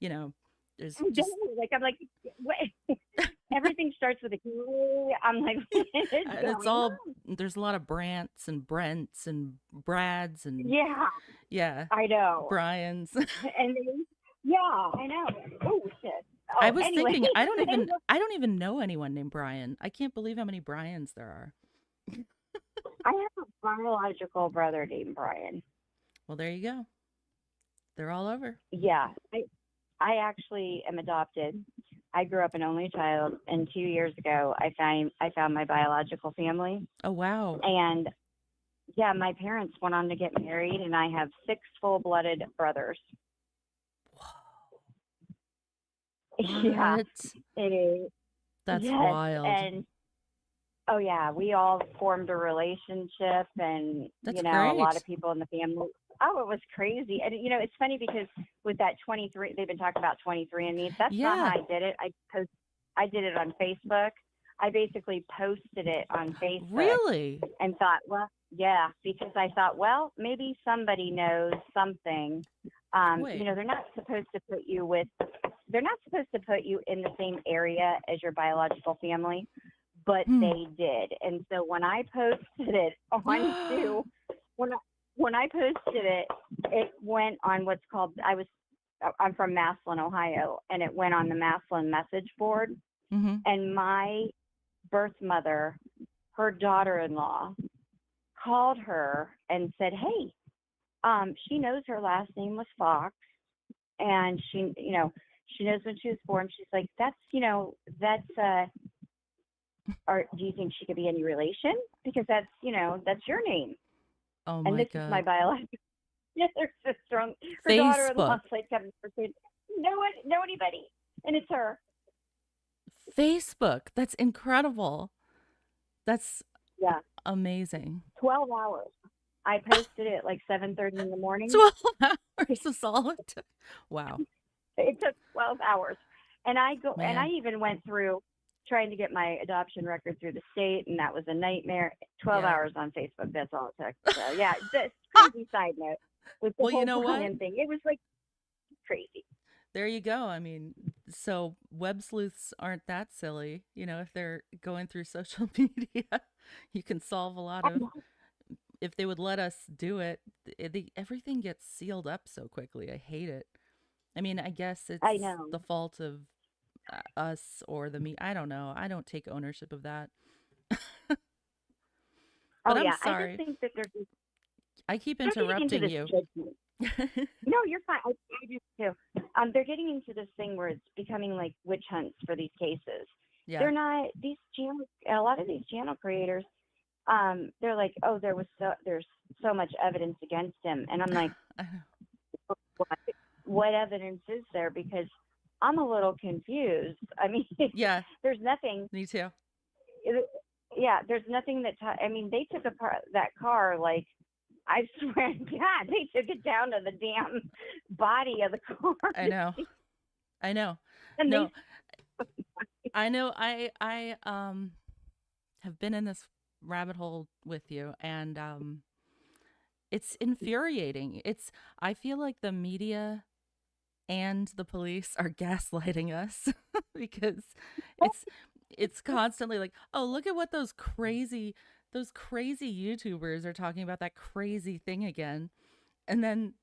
there's just I'm like, what? Everything starts with a K. I'm like, what is and it's going all on? there's a lot of Brants and Brents and Brads and Yeah, I know. Brian's. And yeah, I know. Oh shit. Oh, I was anyway. thinking I don't even know anyone named Brian. I can't believe how many Brians there are. I have a biological brother named Brian. Well, there you go. They're all over. Yeah, I actually am adopted. I grew up an only child, and 2 years ago, I found my biological family. Oh, wow. And yeah, my parents went on to get married, and I have 6 full-blooded brothers. Whoa. Yeah, What? it is. That's Yes, wild. and oh yeah, we all formed a relationship, and That's a lot great. of people in the family. Oh, it was crazy. And it's funny because with that 23, they've been talking about 23andMe. That's not how Yeah. I did it. I did it on Facebook. I basically posted it on Facebook. Really? And thought, well, yeah, because I thought, well, maybe somebody knows something. Wait. They're not supposed to put you in the same area as your biological family, but they did. And so when I posted it onto when I posted it, it went on what's called, I'm from Maslin, Ohio, and it went on the Maslin message board. Mm-hmm. And my birth mother, her daughter-in-law, called her and said, hey, she knows her last name was Fox, and she knows when she was born. She's like, or do you think she could be any relation? Because that's your name. Oh And my this God. is my biological sister. Her daughter-in-law Facebook. like Kevin. No one, no anybody, and it's her. Facebook. That's incredible. That's Yeah, amazing. 12 hours. I posted it like 7:30 in the morning. 12 hours is all it took. Wow, It took 12 hours. And I man. even went through trying to get my adoption record through the state, and that was a nightmare. 12 Yeah. hours on Facebook, that's all it took. So, yeah, this crazy side note with the Well, you whole know what? Brian thing. It was like crazy. There you go. I mean, so web sleuths aren't that silly. If they're going through social media, you can solve a lot of, if they would let us do it, everything gets sealed up so quickly. I hate it. I mean, I guess I it's know. the fault of us or the me. I don't know. I don't take ownership of that. Oh, But I'm yeah. I just sorry. think that I keep they're getting into interrupting this you. judgment. No, you're fine. I do too. They're getting into this thing where it's becoming like witch hunts for these cases. Yeah. They're not a lot of these channel creators. They're like, oh, there's so much evidence against him, and I'm like, I know. what evidence is there? Because I'm a little confused. I mean, Yeah, there's nothing. me too. Yeah, there's nothing that. I mean, they took apart that car like. I swear to God, they took it down to the damn body of the car. I know. I know. And No, I know. I have been in this rabbit hole with you, and it's infuriating. I feel like the media and the police are gaslighting us because it's constantly like, oh, look at what those crazy YouTubers are talking about, that crazy thing again. And then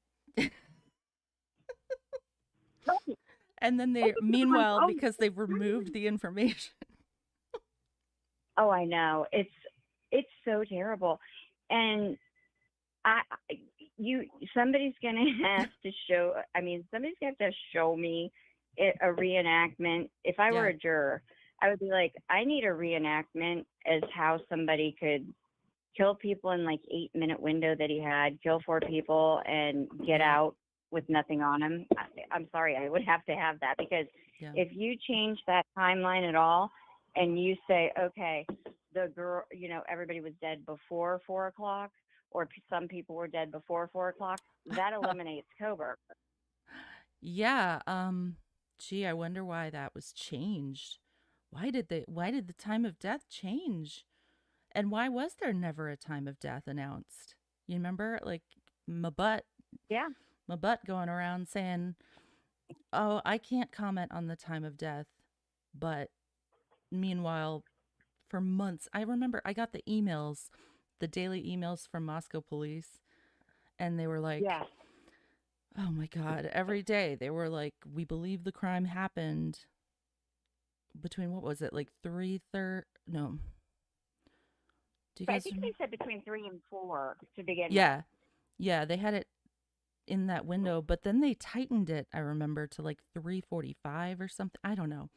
meanwhile, because they've removed the information. oh, I know. It's so terrible. And I somebody's gonna have to show. I mean, somebody's gonna have to show me a reenactment. If I were Yeah. a juror, I would be like, I need a reenactment as how somebody could kill people in like 8-minute window that he had, kill 4 people, and get Yeah. out with nothing on him. I'm sorry, I would have to have that because Yeah. if you change that timeline at all, and you say, okay, the girl, everybody was dead before 4 o'clock, or some people were dead before 4 o'clock, that eliminates Coburg. Yeah. Gee, I wonder why that was changed. Why did the time of death change? And why was there never a time of death announced? You remember, like, my butt Yeah. going around saying, "Oh, I can't comment on the time of death." But meanwhile, for months, I remember I got the daily emails from Moscow police, and they were like, Yeah. "Oh my God!" Every day they were like, "We believe the crime happened between, what was it, like 3:30? No. Do you I guys think remember? they said between 3 and 4 to begin with. Yeah. Yeah, they had it in that window, but then they tightened it, I remember, to like 3:45 or something. I don't know.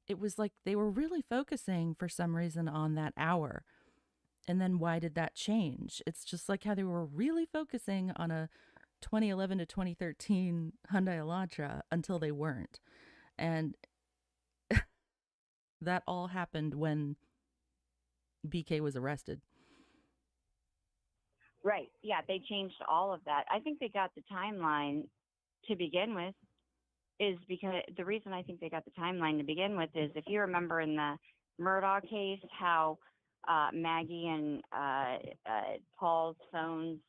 It was like they were really focusing for some reason on that hour. And then why did that change? It's just like how they were really focusing on a 2011 to 2013 Hyundai Elantra until they weren't. And that all happened when BK was arrested. Right. Yeah, they changed all of that. I think they got the timeline to begin with is because the reason I think they got the timeline to begin with is if you remember in the Murdaugh case how Maggie and Paul's phones,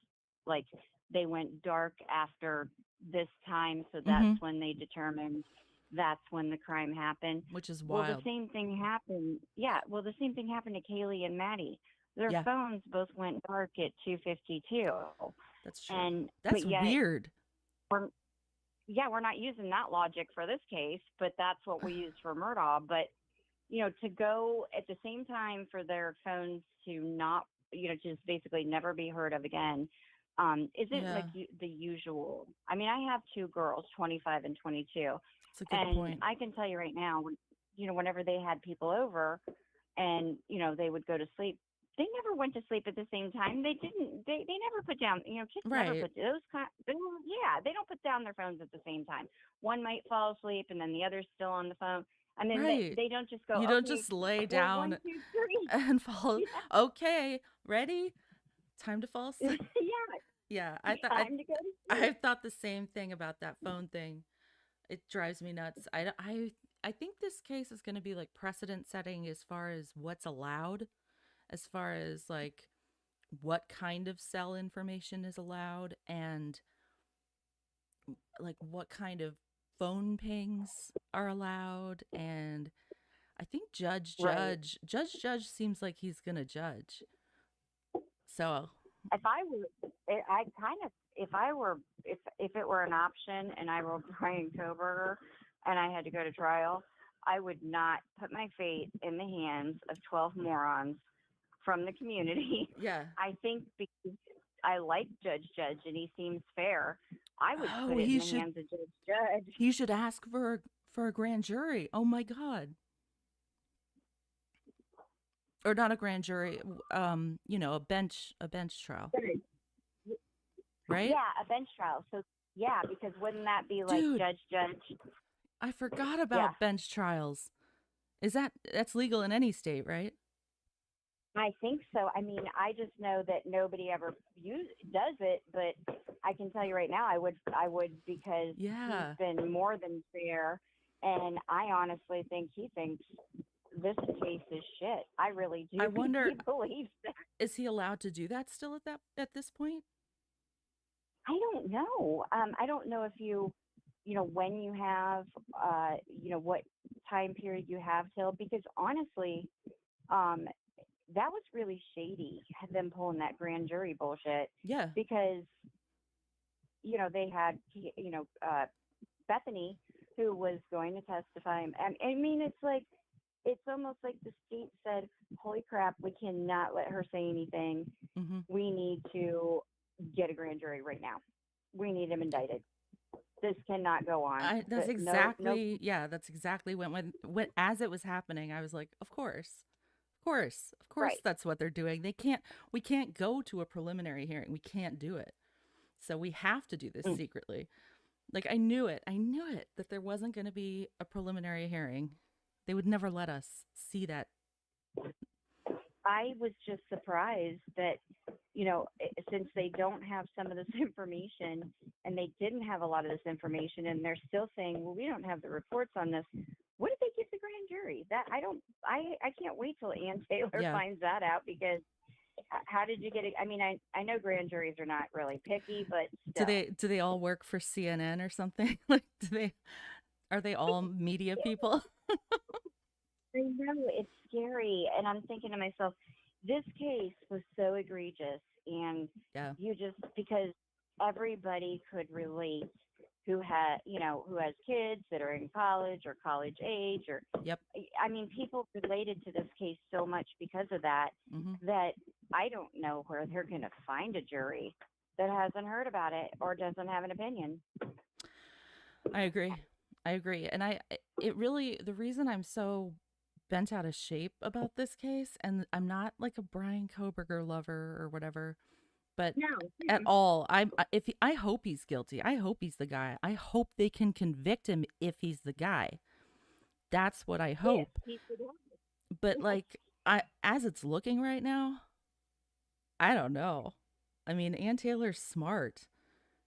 like they went dark after this time, so that's when they determined that's when the crime happened. Which is Well, the wild. same thing happened. Yeah, well, the same thing happened to Kaylee and Maddie. Their Yeah. phones both went dark at 2:52. That's true. And That's but yet weird. we're not using that logic for this case, but that's what we use for Murdaugh. But to go at the same time for their phones to not, just basically never be heard of again, isn't Yeah. like the usual. I mean, I have 2 girls, 25 and 22, It's a good and point. I can tell you right now, whenever they had people over, and they would go to sleep. They never went to sleep at the same time. They didn't. They never put down. Kids never Right. put those kind. Yeah, they don't put down their phones at the same time. One might fall asleep, and then the other's still on the phone. I mean, Right. they don't just go, You don't okay, just lay well, down 1, 2, 3. and fall. Yeah. Okay, ready? Time to fall asleep. Yeah. Yeah, Time to go to I sleep. thought the same thing about that phone thing. It drives me nuts. I think this case is going to be like precedent setting as far as what's allowed, as far as like what kind of cell information is allowed, and like what kind of phone pings are allowed. And I think Right. Judge seems like he's going to judge. So, If I were, I kind of, if I were, if it were an option and I were Brian Koberger and I had to go to trial, I would not put my fate in the hands of 12 morons from the community. yeah. I think because I like Judge and he seems fair, I would Oh, put it in the hands of Judge. he should ask for a grand jury. Oh my god. Or not a grand jury, a bench trial, right? Yeah, a bench trial. So yeah, because wouldn't that be like Dude, Judge? I forgot Yeah, about bench trials. That's legal in any state, right? I think so. I mean, I just know that nobody ever does it, but I can tell you right now, I would because Yeah. he's been more than fair, and I honestly think he thinks this case is shit. I really do I think wonder, he believes that. is he allowed to do that still at this point? I don't know. I don't know if when you have, what time period you have till, because honestly, that was really shady, them pulling that grand jury bullshit, Yeah. because, they had, Bethany, who was going to testify. I mean, it's almost like the state said, holy crap, we cannot let her say anything. Mhm. We need to get a grand jury right now. We need him indicted. This cannot go on. That's No, that's exactly when as it was happening, I was like, of course. Of course right. that's what they're doing. We can't go to a preliminary hearing. We can't do it. So we have to do this Mm. secretly. Like I knew it that there wasn't going to be a preliminary hearing. They would never let us see that. I was just surprised that, since they don't have some of this information and they didn't have a lot of this information and they're still saying, well, we don't have the reports on this. What did they give the grand jury? I can't wait till Ann Taylor Yeah. finds that out, because how did you get it? I mean, I know grand juries are not really picky, but still. Do they all work for CNN or something? Like are they all media people? I know, it's scary. And I'm thinking to myself, this case was so egregious. And Yeah. because everybody could relate who has kids that are in college or college age, or, Yep. I mean, people related to this case so much because of that, Mhm. that I don't know where they're going to find a jury that hasn't heard about it or doesn't have an opinion. I agree. And the reason I'm so bent out of shape about this case, and I'm not like a Brian Koberger lover or whatever, but No. at all. I hope he's guilty. I hope he's the guy. I hope they can convict him if he's the guy. That's what I hope. Yes, But like as it's looking right now, I don't know. I mean, Ann Taylor's smart,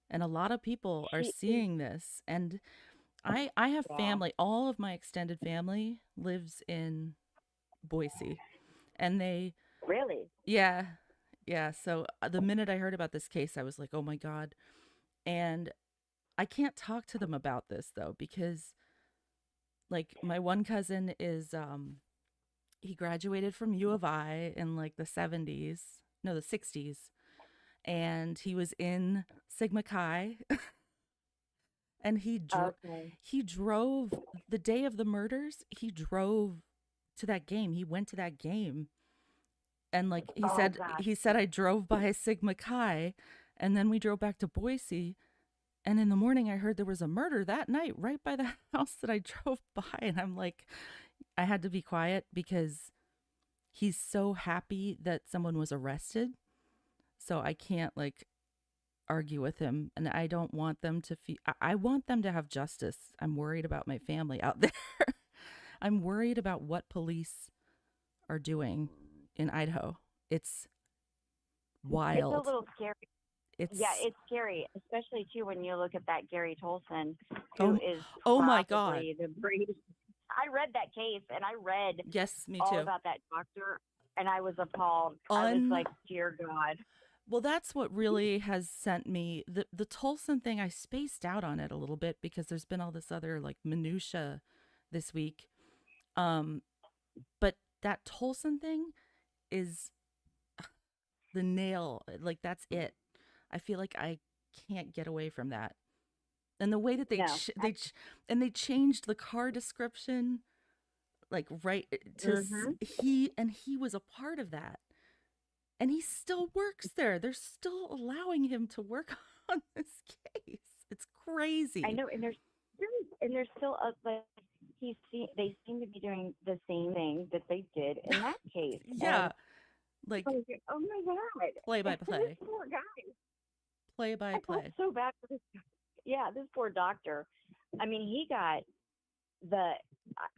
and a lot of people are seeing this. And I have family. All of my extended family lives in Boise, and they Really? yeah. So the minute I heard about this case, I was like, oh my God. And I can't talk to them about this though, because like my one cousin is, he graduated from U of I in like the 60s. And he was in Sigma Chi. And he drove the day of the murders. He drove to that game. He went to that game. And like he said, I drove by Sigma Chi, and then we drove back to Boise. And in the morning, I heard there was a murder that night right by the house that I drove by. And I'm like, I had to be quiet because he's so happy that someone was arrested. So I can't like argue with him, and I don't want them to I want them to have justice. I'm worried about my family out there. I'm worried about what police are doing in Idaho. It's It's a wild. little scary. Yeah, It's it's scary, especially too when you look at that Gary Tolson, who oh, is oh my God. probably the greatest. I read that case and I read Yes, me all too. about that doctor, and I was appalled. I was like, dear God. Well, that's what really has sent me the Tolson thing. I spaced out on it a little bit because there's been all this other like minutia this week. But that Tolson thing is the nail. Like that's it. I feel like I can't get away from that. And the way that No. they changed the car description, like right to he was a part of that, and he still works there. They're still allowing him to work on this case. It's crazy. I know, and there's still like they seem to be doing the same thing that they did in that case. Yeah, And like I was like, oh my God, play by play, this poor guy. play by I felt play. so bad for this guy. Yeah, this poor doctor. I mean, he got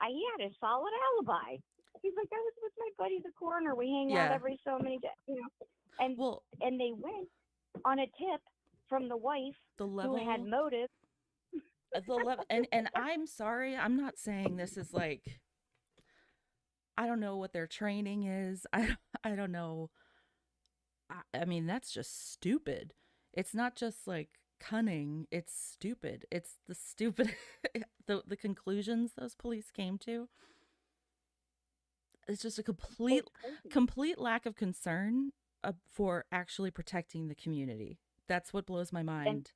he had a solid alibi. He's like, I was with my buddy the coroner. We hang out Yeah. every so many days, you know. And Well, and they went on a tip from the wife the who level had motive. the level and I'm sorry, I'm not saying this is like I don't know what their training is. I don't know. I mean, that's just stupid. It's not just like cunning, it's stupid. It's the stupid the conclusions those police came to. It's just a complete lack of concern for actually protecting the community. That's what blows my mind.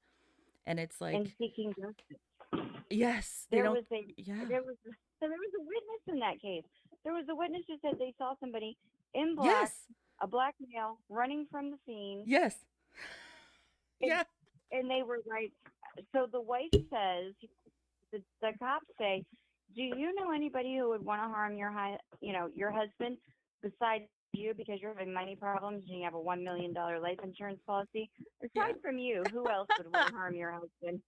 And it's like And seeking justice. yes, they There don't was a yeah. there was a witness in that case. There was a witness who said they saw somebody in black, Yes. a black male, running from the scene. Yes. And, Yeah. And they were like, so the wife says, the cops say, do you know anybody who would want to harm your husband besides you because you're having money problems and you have a $1 million life insurance policy? Aside from you, who else would want to harm your husband?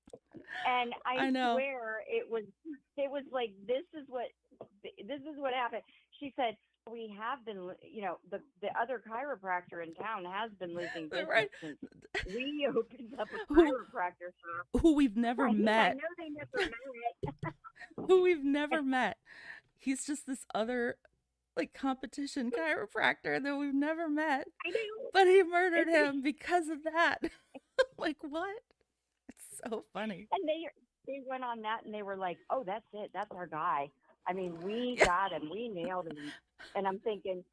And I know. swear it was like, this is what happened. She said, we have been, the other chiropractor in town has been losing business Right. since we opened up a chiropractor shop. Who we've never met. I know they never met. Who we've never met. He's just this other like competition chiropractor that we've never met. I know. But he murdered him because of that. Like what? It's so funny. And they went on that and they were like, oh, that's it. That's our guy. I mean, we got him. We nailed him. And I'm thinking,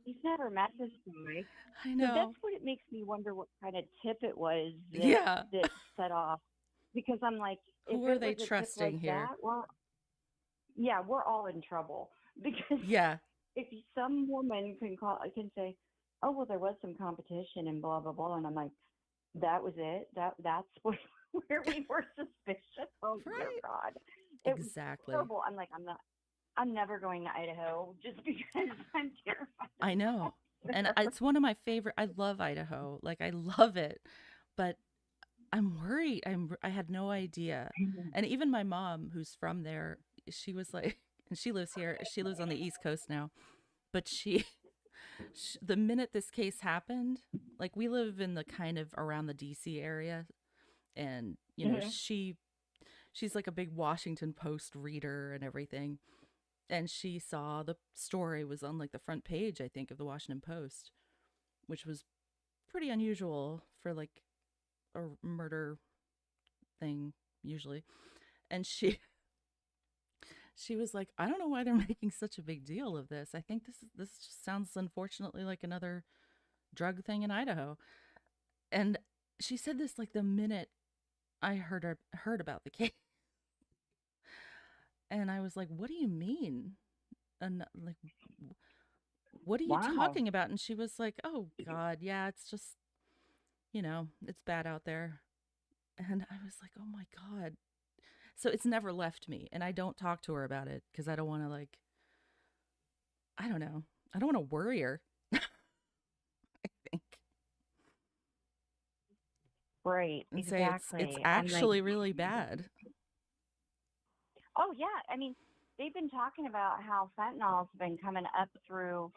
he's never met this guy. I know. So that's what it makes me wonder what kind of tip it was that set off. Because I'm like, who are they trusting here? Yeah, we're all in trouble. Because if some woman can say, oh, well, there was some competition and blah, blah, blah. And I'm like, that was it? That's where we were suspicious? Oh, dear God. It Exactly. was horrible. I'm like, I'm never going to Idaho just because I'm terrified. I know. And it's one of my favorite. I love Idaho. Like I love it. But I'm worried. I had no idea. And even my mom, who's from there, she was like, and she lives here. She lives on the East Coast now. But she the minute this case happened, like we live in the kind of around the DC area, and you know, she's like a big Washington Post reader and everything. And she saw the story was on like the front page, I think, of the Washington Post, which was pretty unusual for like a murder thing usually. And she was like, I don't know why they're making such a big deal of this. I think this just sounds unfortunately like another drug thing in Idaho. And she said this like the minute I heard about the case. And I was like, what do you mean? And like, what are you talking about? And she was like, oh God, yeah, it's just, it's bad out there. And I was like, oh my God. So it's never left me. And I don't talk to her about it because I don't want to I don't know. I don't want to worry her. I think. Right. And exactly. say it's actually really bad. Oh yeah. I mean, they've been talking about how fentanyl's been coming up through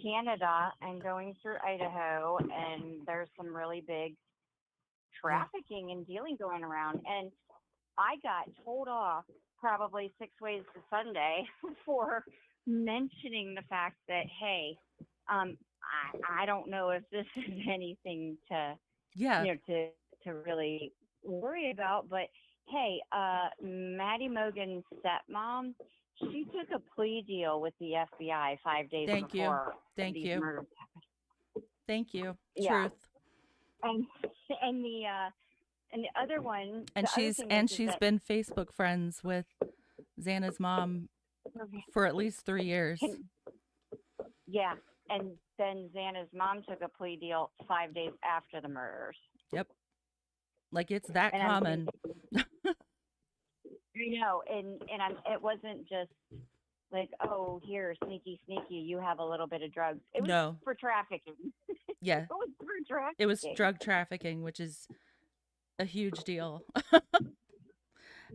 Canada and going through Idaho, and there's some really big trafficking and dealing going around. And I got told off probably 6 ways to Sunday for mentioning the fact that, hey, I don't know if this is anything to, Yeah. to really worry about, but hey, Maddie Mogan's stepmom, she took a plea deal with the FBI 5 days Thank you. before Thank these you. murders. Thank you. Yeah. Truth. And the other one, And the other she's thing and is she's that been Facebook friends with Xana's mom for at least 3 years. yeah, and then Xana's mom took a plea deal 5 days after the murders. Yep. Like it's that And common. You know, and it wasn't just like, oh, here, sneaky, you have a little bit of drugs. It was No. for trafficking. Yeah. It was for trafficking. It was drug trafficking, which is a huge deal.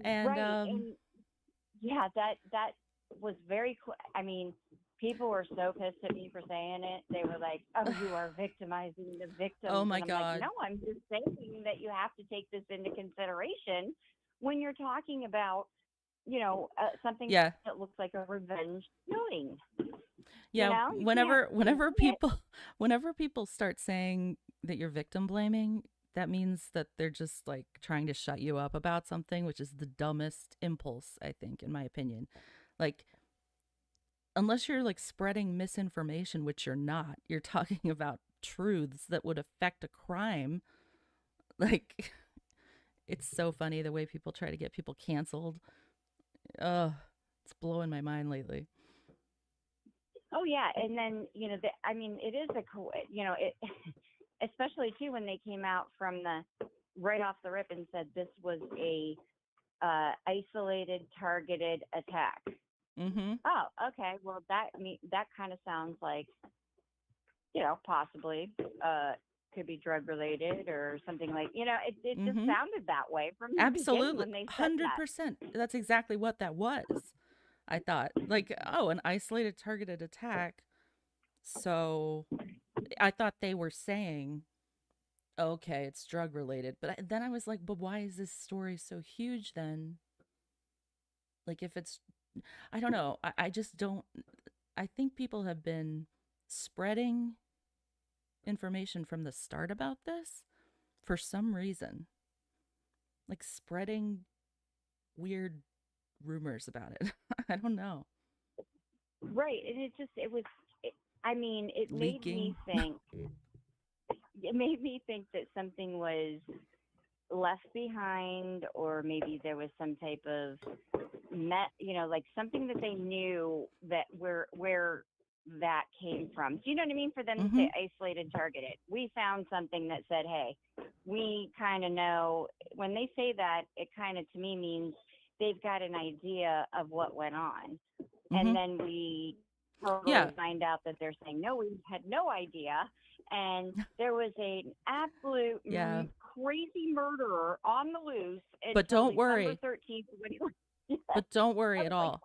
And right. And yeah, that was very cool. I mean, people were so pissed at me for saying it. They were like, oh, you are victimizing the victims. Oh my and I'm God. like, no, I'm just saying that you have to take this into consideration when you're talking about, something Yeah. that looks like a revenge killing. Yeah, You whenever people start saying that you're victim blaming, that means that they're just like trying to shut you up about something, which is the dumbest impulse, I think, in my opinion. Like, unless you're like spreading misinformation, which you're not, you're talking about truths that would affect a crime. Like, it's so funny the way people try to get people canceled. It's blowing my mind lately. Oh yeah, and then it is it, especially too when they came out from the right off the rip and said this was a isolated, targeted attack. Mm-hmm. Oh, okay. Well, that kind of sounds like possibly could be drug related or something like it just sounded that way from the beginning when they said 100%. That's exactly what that was. I thought, like, oh, an isolated targeted attack. So I thought they were saying, okay, it's drug related. But then I was like, but why is this story so huge then? Like, if it's, I don't know. I just don't, I think people have been spreading information from the start about this for some reason. Like, spreading weird rumors about it. I don't know. Right. And it Leaking. made me think that something was left behind, or maybe there was some type of like something that they knew that where that came from. Do you know what I mean? For them to say isolated, targeted. We found something that said, hey, we kind of know. When they say that, it kind of to me means they've got an idea of what went on. And then we find out that they're saying, no, we had no idea. And there was an absolute crazy murderer on the loose. But don't worry. December 13th. But don't worry at all.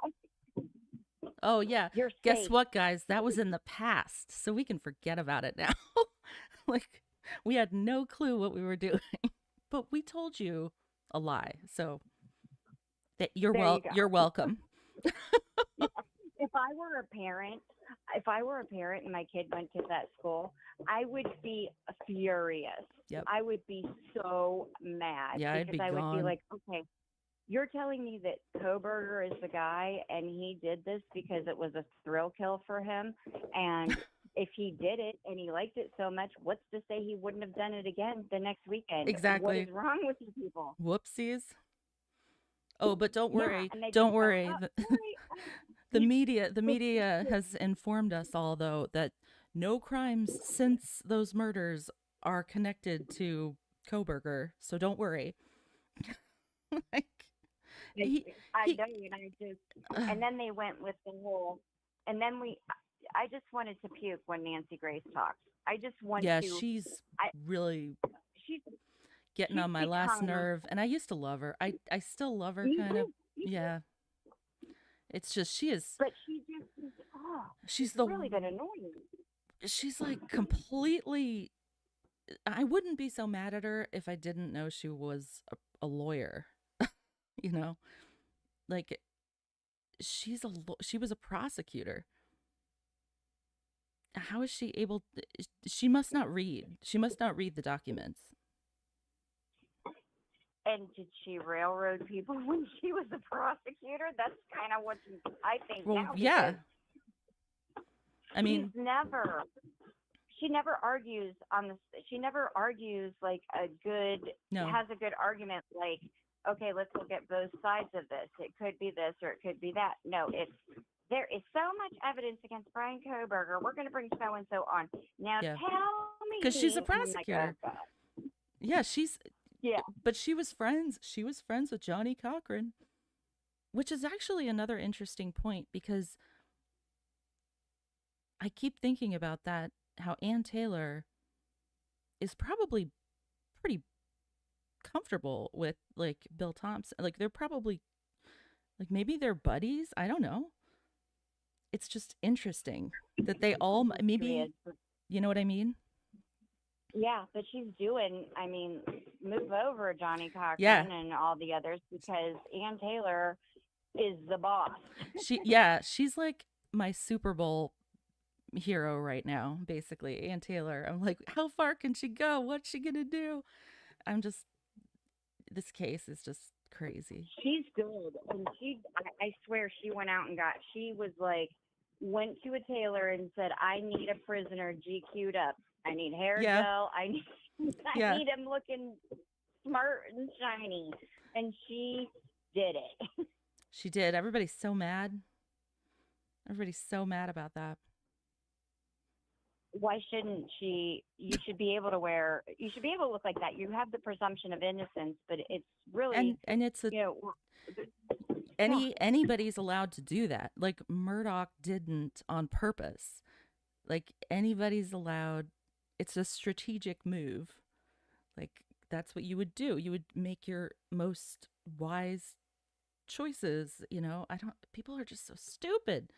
Oh, yeah. Guess what, guys? That was in the past. So we can forget about it now. Like, we had no clue what we were doing. But we told you a lie. So that you're welcome. If I were a parent and my kid went to that school, I would be furious. Yep. I would be so mad. Yeah, I'd be I gone. would be like, okay, you're telling me that Koberger is the guy and he did this because it was a thrill kill for him, and if he did it and he liked it so much, what's to say he wouldn't have done it again the next weekend? Exactly. What is wrong with you people? Whoopsies. Oh, but don't worry. Yeah, Don't worry. The media has informed us all, though, that no crimes since those murders are connected to Koberger. So don't worry. I know, and then they went with the whole, and then I just wanted to puke when Nancy Grace talks. I just want to. Yeah, she's really getting on my last nerve, and I used to love her. I still love her, kind of. Yeah. It's just she is. But she just, oh, She's it's really been annoying. she's like completely. I wouldn't be so mad at her if I didn't know she was a lawyer. You know, like she was a prosecutor. How is she able? She must not read. She must not read the documents. And did she railroad people when she was a prosecutor? That's kind of what I think Well, now. yeah. I She's mean, never. She never argues on the. She never argues like a good. no. Has a good argument like, okay, let's look at both sides of this. It could be this or it could be that. No, it's there is so much evidence against Brian Koberger. We're going to bring so and so on. Now Yeah. tell me, Because she's a and I'm like, prosecutor. oh, God. Yeah, she's. Yeah. But she was friends. She was friends with Johnny Cochran, which is actually another interesting point because I keep thinking about that. How Ann Taylor is probably pretty comfortable with like Bill Thompson. Like they're probably like maybe they're buddies. I don't know. It's just interesting that they all maybe, you know what I mean? Yeah, but she's doing, I mean, move over Johnny Cochran Yeah. and all the others because Ann Taylor is the boss. She's like my Super Bowl hero right now, basically. Ann Taylor. I'm like, how far can she go? What's she gonna do? This case is just crazy. She's good. And I swear she went out and she was like, went to a tailor and said, I need a prisoner GQ'd up. I need hair gel. I need him looking smart and shiny. And she did it. She did. Everybody's so mad. Everybody's so mad about that. Why shouldn't she? You should be able to look like that. You have the presumption of innocence, but it's really, and it's a, you know, anybody's allowed to do that. Like Murdoch didn't on purpose. Like anybody's allowed. It's a strategic move. Like that's what you would do. You would make your most wise choices. You know, people are just so stupid.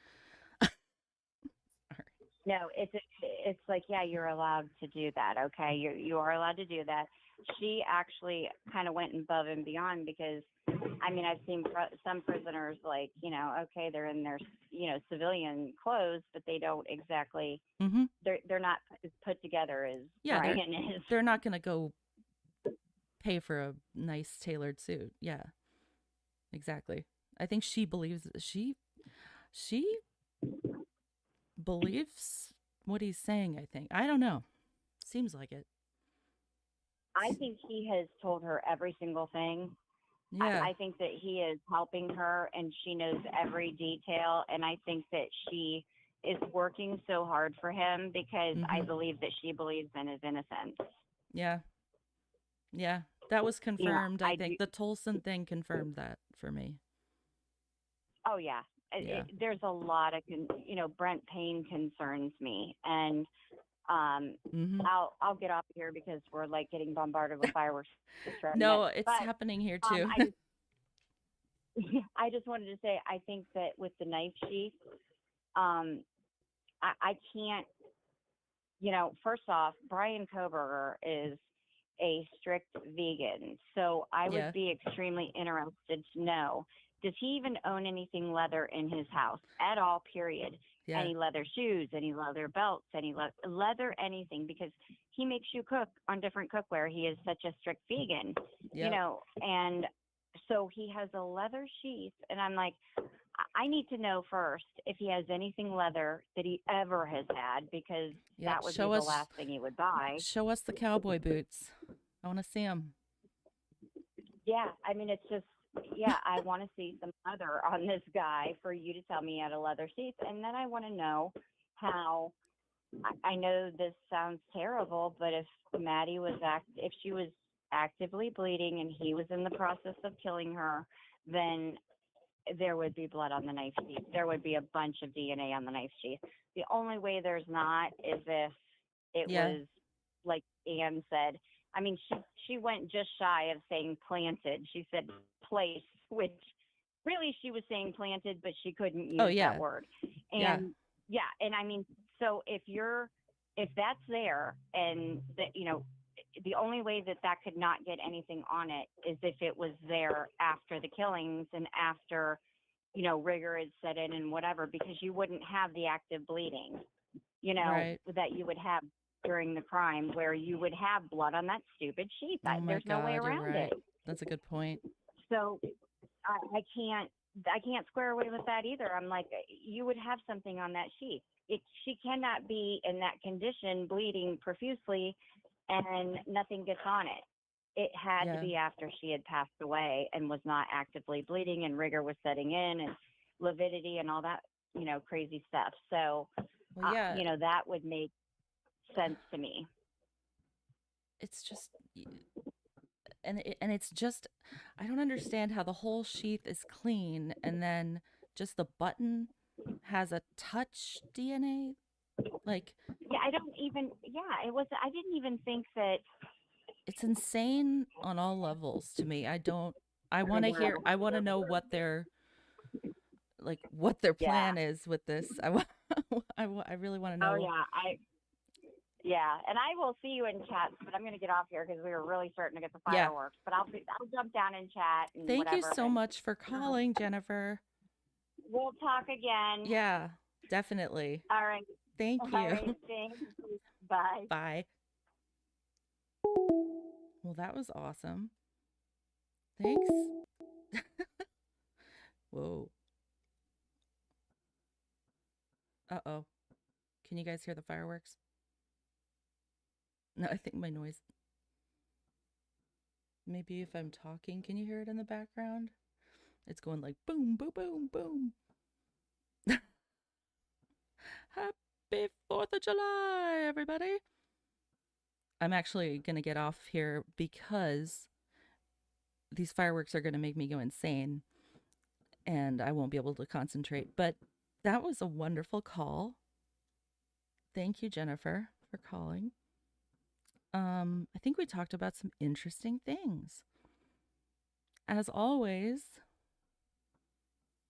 No, it's like, yeah, you're allowed to do that. Okay, you are allowed to do that. She actually kind of went above and beyond because, I mean, I've seen some prisoners like, you know, okay, they're in their, you know, civilian clothes, but they don't exactly, they're not as put together as Brian is. They're not going to go pay for a nice tailored suit. Yeah, exactly. I think she believes she believes what he's saying. I don't know. Seems like it. I think he has told her every single thing. Yeah. I think that he is helping her and she knows every detail. And I think that she is working so hard for him because I believe that she believes in his innocence. Yeah. Yeah. That was confirmed. I think the Tolson thing confirmed that for me. Oh, yeah. There's a lot of, you know, Brent Payne concerns me. And I'll get off here because we're like getting bombarded with fireworks. No, it's happening here too. I just wanted to say, I think that with the knife sheath, I can't, you know, first off, Brian Koberger is a strict vegan. So I would be extremely interested to know, does he even own anything leather in his house at all, period? Yeah. Any leather shoes, any leather belts, any leather, anything, because he makes you cook on different cookware. He is such a strict vegan, you know, and so he has a leather sheath. And I'm like, I need to know first if he has anything leather that he ever has had, because that would be the last thing he would buy. Show us the cowboy boots. I want to see them. Yeah, I mean, it's just, I want to see some leather on this guy for you to tell me he had a leather sheath. And then I want to know how, I know this sounds terrible, but if Maddie was if she was actively bleeding and he was in the process of killing her, then there would be blood on the knife sheath. There would be a bunch of DNA on the knife sheath. The only way there's not is if it was, like Anne said, I mean, she went just shy of saying planted. She said place, which really she was saying planted, but she couldn't use Oh, yeah. that word. Yeah. And yeah, and I mean, so if that's there, and that, you know, the only way that that could not get anything on it is if it was there after the killings and after, you know, rigor had set in and whatever, because you wouldn't have the active bleeding, you know, Right. that you would have during the crime, where you would have blood on that stupid sheet. Oh my There's no way God, you're around right. it. That's a good point. So I can't square away with that either. I'm like, you would have something on that sheet. She cannot be in that condition, bleeding profusely, and nothing gets on it. It had to Yeah. be after she had passed away and was not actively bleeding, and rigor was setting in, and lividity and all that, you know, crazy stuff. So, Well, yeah, you know, that would make sense to me. it's just and it's just I don't understand how the whole sheath is clean and then just the button has a touch DNA. Like, Yeah, I don't even. Yeah, it was. I didn't even think that. it's insane on all levels to me. I want to know what their Yeah. plan is with this. I really want to Oh know. yeah, yeah, and I will see you in chat, but I'm going to get off here because we were really starting to get the Yeah. fireworks. But I'll jump down in chat and Thank you whatever. so and much for calling, Jennifer. We'll talk again. Yeah, definitely. All right. Thank All you. right. Thanks. Bye. Bye. Well, that was awesome. Thanks. Whoa. Uh-oh. Can you guys hear the fireworks? No, I think my noise. Maybe if I'm talking, can you hear it in the background? It's going like boom, boom, boom, boom. Happy 4th of July, everybody. I'm actually going to get off here because these fireworks are going to make me go insane and I won't be able to concentrate. But that was a wonderful call. Thank you, Jennifer, for calling. I think we talked about some interesting things. As always,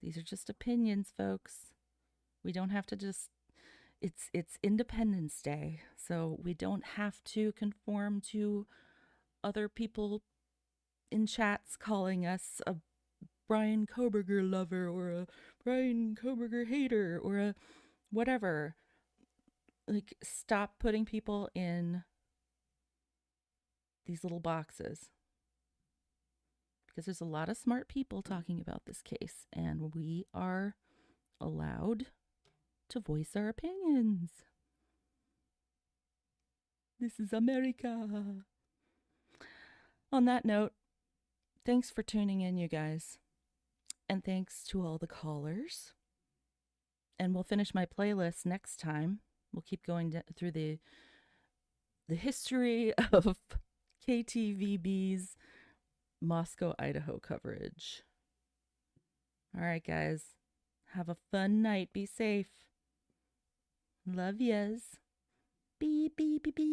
these are just opinions, folks. We don't have to just it's Independence Day, so we don't have to conform to other people in chats calling us a Brian Koberger lover or a Brian Koberger hater or a whatever. Like, stop putting people in these little boxes. Because there's a lot of smart people talking about this case, and we are allowed to voice our opinions. This is America. On that note, thanks for tuning in, you guys. And thanks to all the callers. And we'll finish my playlist next time. We'll keep going through the history of KTVB's Moscow, Idaho coverage. All right, guys. Have a fun night. Be safe. Love yas. Beep, beep, beep, beep.